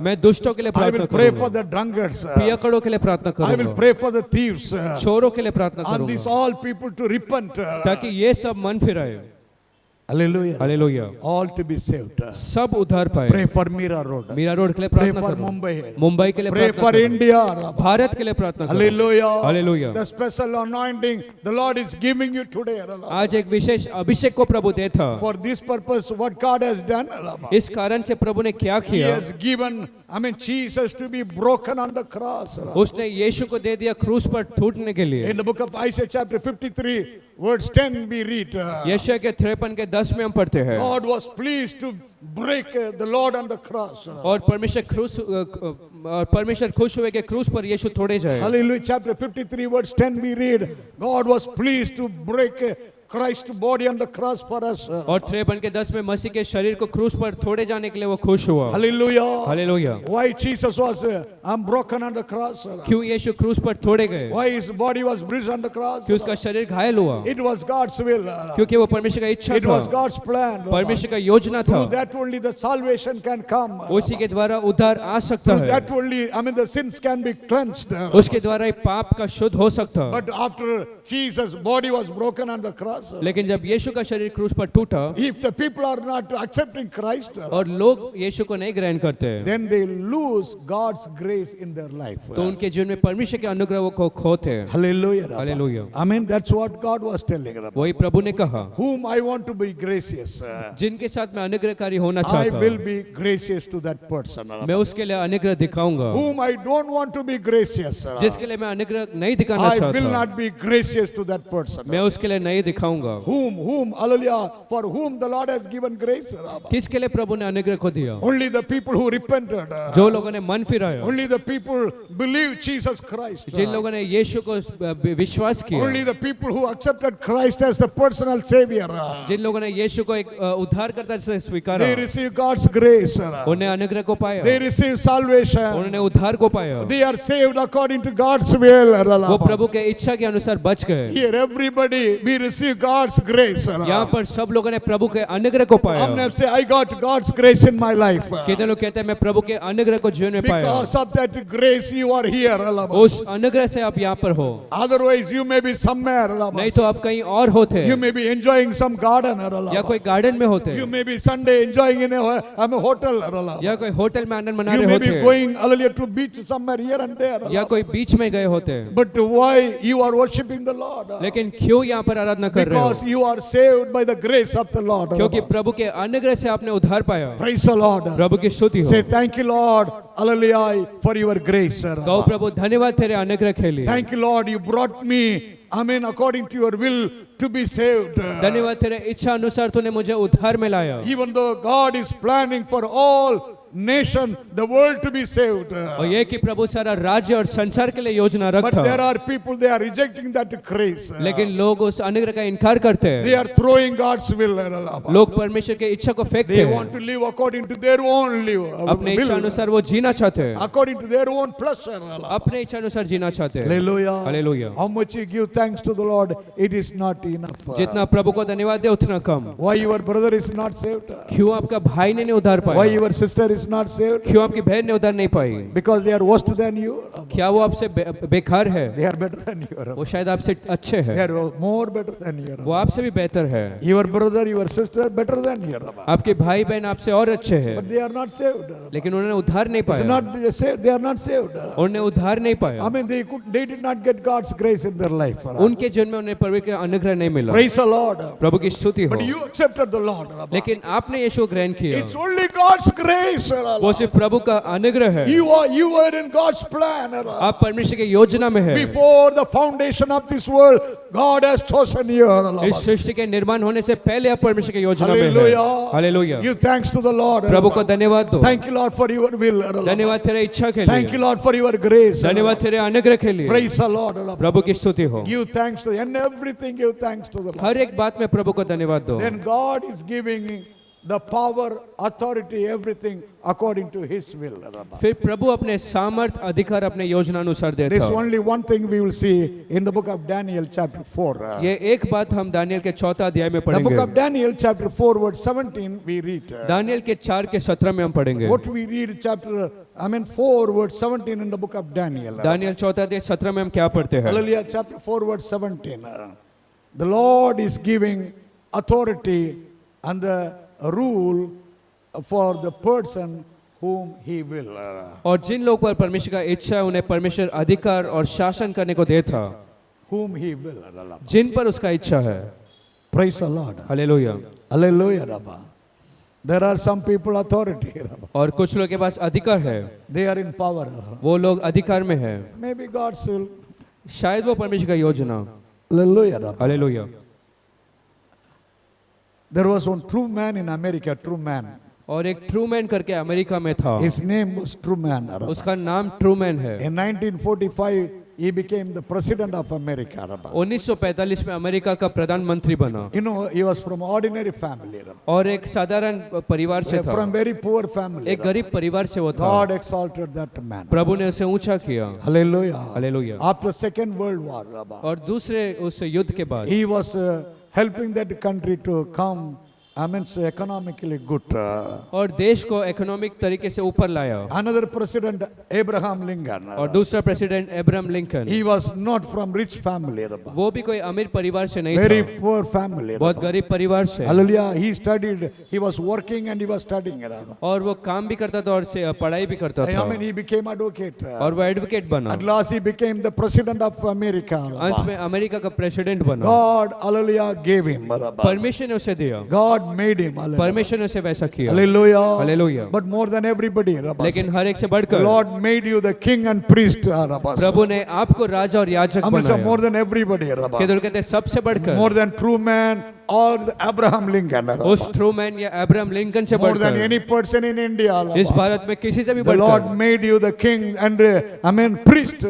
मैं दुष्टों के लिए I प्रार्थना will pray for करूंगा, the drunkards. पियकड़ों के लिए प्रार्थना I will करूंगा, pray for the thieves. चोरों के लिए प्रार्थना And these करूंगा, all people to repent. ताकि ये सब मन फिराए। Hallelujah. Hallelujah. All to be saved. सब उद्धार पाए। Pray for Mira Road. Mira Road के लिए Pray प्रार्थना for करो, Mumbai. मुंबई के लिए Pray प्रार्थना for करो, India. भारत के लिए प्रार्थना करो। Hallelujah. Hallelujah. The special anointing the Lord is giving you today. आज एक विशेष अभिषेक को प्रभु देता। For this purpose, what God has done, इस कारण से प्रभु ने क्या He किया? has given, Jesus to be broken on the cross. उसने यीशु को दे दिया क्रूस पर टूटने के लिए। In the book of Isaiah chapter 53, verse 10 we read, यशायाह के 53 के 10 में हम पढ़ते हैं, God was pleased to break the Lord on the cross. और परमेश्वर खुश हुए कि क्रूस पर यीशु तोड़े जाए। Hallelujah. Chapter 53, verse 10 we read, God was pleased to break Christ's body on the cross for us. और 53 के 10 में मसीह के शरीर को क्रूस पर तोड़े जाने के लिए वो खुश हुआ। Hallelujah. Hallelujah. Why Jesus was broken on the cross? क्यों यीशु क्रूस पर तोड़े गए? Why his body was bruised on the cross? क्यों उसका शरीर घायल हुआ? It was God's will. क्योंकि वो परमेश्वर का इच्छा It was था, God's plan. परमेश्वर का योजना था। Through that only the salvation can come. उसी के द्वारा उद्धार आ सकता Through है, that only, the sins can be cleansed. उसके द्वारा ही पाप का शुद्ध हो सकता। But after Jesus' body was broken on the cross, लेकिन जब यीशु का शरीर क्रूस पर टूटा if the people are not accepting Christ, और लोग यीशु को नहीं ग्रहण करते, then they lose God's grace in their life. तो उनके जीवन में परमेश्वर के अनुग्रह को खोते हैं। Hallelujah. Hallelujah. That's what God was telling. वही प्रभु ने कहा, Whom I want to be gracious, जिनके साथ मैं अनुग्रहकारी होना I चाहता will हूँ, be gracious to that person. मैं उसके लिए अनुग्रह दिखाऊंगा। Whom I don't want to be gracious, जिसके लिए मैं अनुग्रह नहीं दिखाना I will चाहता, not be gracious to that person. मैं उसके लिए नहीं दिखाऊंगा। Hallelujah, for whom the Lord has given grace. किसके लिए प्रभु ने अनुग्रह को दिया? Only the people who repented. जो लोगों ने मन फिराया, Only the people believe Jesus Christ. जिन लोगों ने यीशु को विश्वास किया, Only the people who accepted Christ as the personal savior. जिन लोगों ने यीशु को एक उद्धारकर्ता से स्वीकारा, They receive God's grace. उन्हें अनुग्रह को पाया, They receive salvation. उन्होंने उद्धार को पाया, They are saved according to God's will. वो प्रभु के इच्छा के अनुसार बच गए। Here everybody we receive God's grace. यहाँ पर सब लोगों ने प्रभु के अनुग्रह को पाया। I'm say I got God's grace in my life. कितने लोग कहते हैं मैं प्रभु के अनुग्रह को जीवन में पाया। Because of that grace you are here. उस अनुग्रह से आप यहाँ पर हो, Otherwise you may be somewhere. नहीं तो आप कहीं और होते, You may be enjoying some garden. या कोई गार्डन में होते, You may be Sunday enjoying in a hotel. या कोई होटल में आनंद मना You रहे may be होते, going to beach somewhere here and there. या कोई बीच में गए होते, But why you are worshiping the Lord? लेकिन क्यों यहाँ पर आराधना कर रहे हो? Because you are saved by the grace of the Lord. क्योंकि प्रभु के अनुग्रह से आपने उद्धार पाया। Praise the Lord. प्रभु की स्तुति हो। Say thank you Lord. Hallelujah for your grace. गौ प्रभु धन्यवाद तेरे अनुग्रह के लिए। Thank you Lord. You brought me, according to your will to be saved. धन्यवाद तेरे इच्छा अनुसार तूने मुझे उद्धार में लाया। Even though God is planning for all nation, the world to be saved. और ये कि प्रभु सारा राज्य और संसार के लिए योजना But रखता, there are people, they are rejecting that grace. लेकिन लोग उस अनुग्रह का इनकार करते हैं। They are throwing God's will. लोग परमेश्वर के इच्छा को फेंकते They हैं, want to live according to their own अपने इच्छा will, अनुसार वो जीना चाहते हैं, according to their own pleasure. अपने इच्छा अनुसार जीना चाहते हैं। Hallelujah. Hallelujah. How much you give thanks to the Lord, it is not enough. जितना प्रभु को धन्यवाद दे उतना कम। Why your brother is not saved? क्यों आपका भाई ने नहीं उद्धार Why पाया? your sister is not saved? क्यों आपकी बहन ने उद्धार नहीं पाई? Because they are worse than you. क्या वो आपसे बेकार है? They are better than you. वो शायद आपसे अच्छे They हैं, are more better than you. वो आपसे भी बेहतर है। Your brother, your sister, better than you. आपके भाई बहन आपसे और अच्छे हैं, But they are not saved. लेकिन उन्होंने उद्धार नहीं It's पाया, not saved. They are not saved. उन्होंने उद्धार नहीं पाया। They did not get God's grace in their life. उनके जीवन में उन्हें परमेश्वर का अनुग्रह नहीं मिला। Praise the Lord. प्रभु की स्तुति हो। But you accepted the Lord. लेकिन आपने यीशु को ग्रहण किया। It's only God's grace. वो सिर्फ प्रभु का अनुग्रह है। You were in God's plan. आप परमेश्वर की योजना में है। Before the foundation of this world, God has chosen you. इस सृष्टि के निर्माण होने से पहले आप परमेश्वर की योजना में Hallelujah. है। Hallelujah. Give thanks to the Lord. प्रभु को धन्यवाद दो। Thank you, Lord, for your will. धन्यवाद तेरे इच्छा के Thank you, लिए। Lord, for your grace. धन्यवाद तेरे अनुग्रह के लिए। Praise the Lord. प्रभु की स्तुति हो। Give thanks to and everything. Give thanks to the Lord. हर एक बात में प्रभु को धन्यवाद दो। Then God is giving the power, authority, everything according to His will. फिर प्रभु अपने सामर्थ अधिकार अपने योजना अनुसार देता There's है। only one thing we will see in the book of Daniel chapter 4. ये एक बात हम दानियल के 4 अध्याय में The book पढ़ेंगे। of Daniel chapter 4 verse 17 we read. Daniel के 4 के 17 में हम पढ़ेंगे। What we read 4 verse 17 in the book of Daniel. Daniel 4 अध्याय 17 में हम क्या पढ़ते हैं? Hallelujah, chapter 4 verse 17. The Lord is giving authority and the rule for the person whom He will. और जिन लोग पर परमेश्वर का इच्छा है उन्हें परमेश्वर अधिकार और शासन करने को देता, Whom He will. जिन पर उसका इच्छा है। Praise the Lord. Hallelujah. Hallelujah, Rabba. There are some people authority, Rabba. और कुछ लोग के पास अधिकार है, They are in power. वो लोग अधिकार में है। Maybe God's will. शायद वो परमेश्वर का योजना। Hallelujah, Rabba. Hallelujah. There was one true man in America, true man. और एक ट्रूमैन करके अमेरिका में था, His name was Truman. उसका नाम ट्रूमैन है। In 1945, he became the president of America. 1945 में अमेरिका का प्रधानमंत्री बना You know, he was from ordinary family. और एक साधारण परिवार से था, From very poor family. एक गरीब परिवार से वो था। God exalted that man. प्रभु ने उसे ऊंचा किया। Hallelujah. Hallelujah. After Second World War, और दूसरे उस युद्ध के बाद he was helping that country to come, so economically good. और देश को इकोनॉमिक तरीके से ऊपर लाया। Another president, Abraham Lincoln. और दूसरा president Abraham Lincoln, He was not from rich family. वो भी कोई अमीर परिवार से नहीं Very था, poor family. बहुत गरीब परिवार से। Hallelujah. He studied. He was working and he was studying. और वो काम भी करता था और से पढ़ाई भी करता था, He became advocate. और वो एडवोकेट बना। At last he became the president of America. अंत में अमेरिका का प्रेसिडेंट बना। God, hallelujah, gave him. परमेश्वर ने उसे दिया, God made him. Hallelujah. परमेश्वर ने उसे वैसा किया। Hallelujah. Hallelujah. But more than everybody. लेकिन हर एक से The बढ़कर Lord made you the king and priest. प्रभु ने आपको राजा और याजक So more बनाया। than everybody. केवल कहते हैं सबसे बढ़कर, More than true man or the Abraham Lincoln. उस ट्रूमैन या अब्राहम लिंकन से More than बढ़कर, any person in India. इस भारत में किसी से भी The Lord बढ़कर made you the king and priest.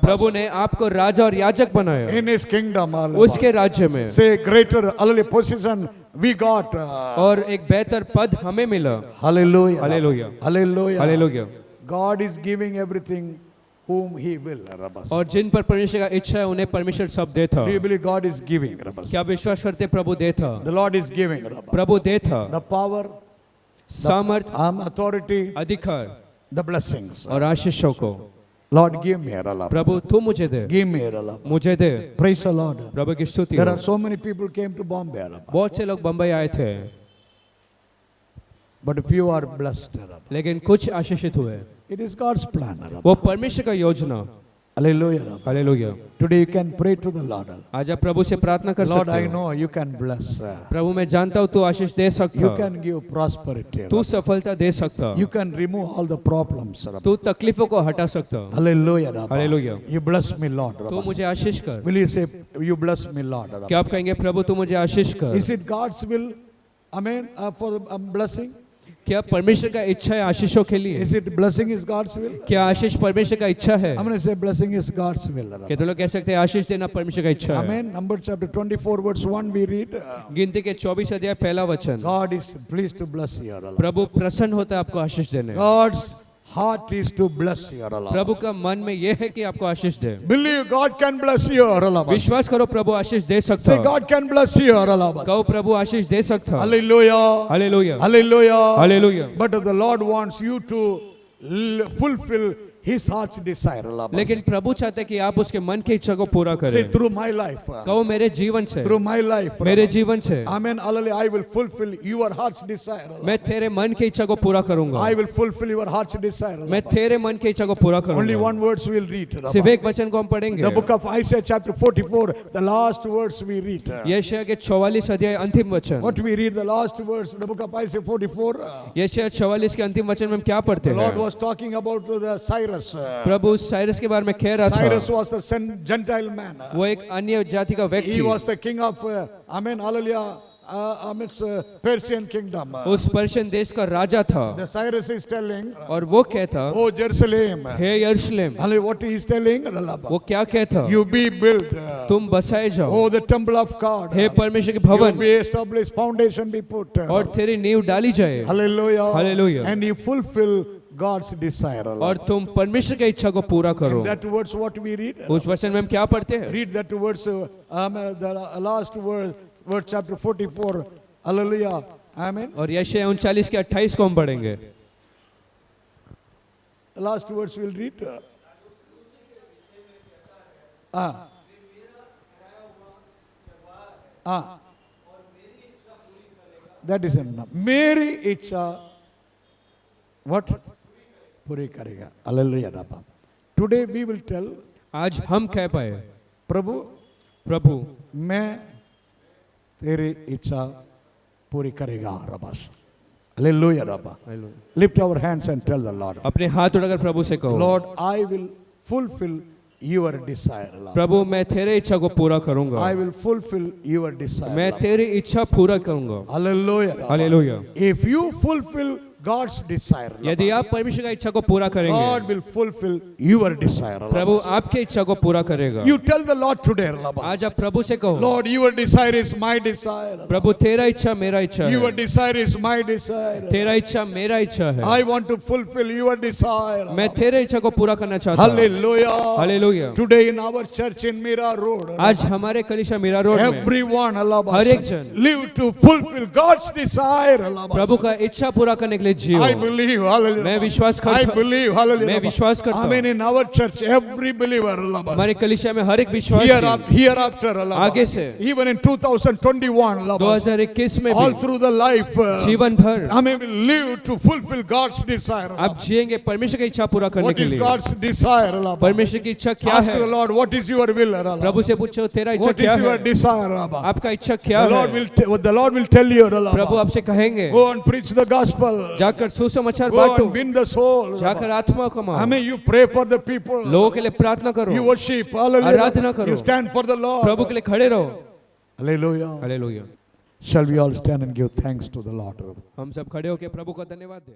प्रभु ने आपको राजा और याजक बनाया। In his kingdom. उसके राज्य में Say greater position we got. और एक बेहतर पद हमें मिला। Hallelujah. Hallelujah. Hallelujah. Hallelujah. God is giving everything whom He will. और जिन पर परमेश्वर का इच्छा है उन्हें परमेश्वर सब देता। Do you believe God is giving? क्या विश्वास करते प्रभु देता? The Lord is giving. प्रभु देता, The power, सामर्थ, authority, अधिकार the blessings. और आशीषों को। Lord, give me. प्रभु तू मुझे दे, Give me. मुझे दे। Praise the Lord. प्रभु की स्तुति There हो। are so many people came to Bombay. बहुत से लोग बम्बई आए थे, But few are blessed. लेकिन कुछ आशीषित हुए। It is God's plan. वो परमेश्वर का योजना। Hallelujah. Hallelujah. Today you can pray to the Lord. आज आप प्रभु से प्रार्थना कर Lord, सकते I हो। know you can bless. प्रभु मैं जानता हूँ तू आशीष दे You सकता, can give prosperity. तू सफलता दे सकता, You can remove all the problems. तू तकलीफों को हटा सकता। Hallelujah. Hallelujah. You bless me, Lord. तू मुझे आशीष कर। Will you say, you bless me, Lord? क्या आप कहेंगे प्रभु तू मुझे आशीष कर? Is it God's will? Amen. For blessing? क्या परमेश्वर का इच्छा है आशीषों के लिए? Is it blessing is God's will? क्या आशीष परमेश्वर का इच्छा है? I'm going to say blessing is God's will. क्या तो लोग कह सकते हैं आशीष देना परमेश्वर का इच्छा है? Amen. Numbers chapter 24 verse 1 we read. गिनती के 24 अध्याय पहला वचन, God is pleased to bless you. प्रभु प्रसन्न होता है आपको आशीष देने। God's heart is to bless you. प्रभु का मन में यह है कि आपको आशीष दे। Believe God can bless you. विश्वास करो प्रभु आशीष दे सकता Say है। God can bless you. कहो प्रभु आशीष दे सकता है। Hallelujah. Hallelujah. Hallelujah. Hallelujah. But the Lord wants you to fulfill his heart's desire. Lord. लेकिन प्रभु चाहते हैं कि आप उसके मन की इच्छा को पूरा Say करें। through my life. कहो मेरे जीवन से, Through my life. मेरे जीवन से Amen. Hallelujah. I will fulfill your heart's desire. Lord. मैं तेरे मन की इच्छा को पूरा करूंगा। I will fulfill your heart's desire. Lord. मैं तेरे मन की इच्छा को पूरा Only करूंगा। one words we will read. Lord. सिर्फ एक वचन को हम पढ़ेंगे। The book of Isaiah chapter 44, the last words we read. यशायाह के 44 अध्याय अंतिम वचन। What we read, the last words, the book of Isaiah 44. यशायाह 44 के अंतिम वचन में हम क्या पढ़ते The Lord हैं? was talking about the Cyrus. Prabhu Cyrus के बारे में कह रहा Cyrus था। was the Gentile man. वो एक अन्य जाति का He व्यक्ति, was the king of, Amen, hallelujah, Persian kingdom. उस पर्शियन देश का राजा था। The Cyrus is telling, और वो कहता, oh Jerusalem, हे यरूशलेम, hallelujah, what he is telling, वो क्या कहता? you be built, तुम बसाए जाओ, oh the temple of God, हे परमेश्वर के you भवन, be established, foundation be put, और तेरी नींव डाली जाए, hallelujah, Hallelujah. and you fulfill God's desire. और तुम परमेश्वर की इच्छा को पूरा करो। That words what we read, उस वचन में हम क्या पढ़ते हैं? read that words, the last word chapter 44, hallelujah, amen. और यशायाह 39 के 28 को हम पढ़ेंगे। The last words we'll read. That is enough. मेरी इच्छा what पूरी करेगा. Hallelujah. Rabba. Today we will tell, आज हम कह पाए, प्रभु प्रभु मैं तेरी इच्छा पूरी करेगा. रबास. Hallelujah. Rabba. Lift our hands and tell the Lord, अपने हाथ उठाकर प्रभु से कहो, Lord, I will fulfill your desire. Lord. प्रभु मैं तेरे इच्छा को पूरा I करूंगा, will fulfill your desire. मैं Lord. तेरी इच्छा पूरा करूंगा। Hallelujah. Rabba. Hallelujah. If you fulfill God's desire, Lord, यदि आप परमेश्वर का इच्छा को पूरा God करेंगे, will fulfill your desire. Lord. प्रभु आपके इच्छा को पूरा करेगा। You tell the Lord today, Lord, आज आप प्रभु से कहो, Lord, your desire is my desire. प्रभु तेरा इच्छा मेरा इच्छा Your है, desire is my desire. तेरा इच्छा मेरा इच्छा है, I want to fulfill your desire. मैं तेरे इच्छा को पूरा करना चाहता हूँ। Hallelujah. Hallelujah. Today in our church in Mira Road, आज हमारे कलीसिया मीरा रोड में everyone, Allah, हर एक जन live to fulfill God's desire. Allah, प्रभु का इच्छा पूरा करने के लिए जियो। I believe, hallelujah. मैं विश्वास I करता हूँ, believe, hallelujah. मैं विश्वास करता I mean, हूँ, in our church, every believer, Allah, हमारे कलीसिया में हर एक विश्वासी hereafter, Allah, आगे से even in 2021, Allah, 2021 में all भी through the life, जीवन भर I mean, we live to fulfill God's desire. Allah. आप जिएंगे परमेश्वर की इच्छा पूरा करने What के is लिए। God's desire, Allah? परमेश्वर की इच्छा क्या Ask the है? Lord, what is your will, Allah? प्रभु से पूछो तेरा इच्छा What क्या is your है? desire, Allah? आपका इच्छा क्या है? The Lord will tell you, Allah. प्रभु आपसे कहेंगे, Go and preach the gospel. जाकर सुसमाचार Go बांटो, and win the soul. जाकर आत्मा I कमाओ, mean, you pray for the people. लोगों के लिए प्रार्थना करो, You worship. Hallelujah. आराधना करो, You stand for the Lord. प्रभु के लिए खड़े रहो। Hallelujah. Hallelujah. Shall we all stand and give thanks to the Lord? हम सब खड़े होकर प्रभु का धन्यवाद दें।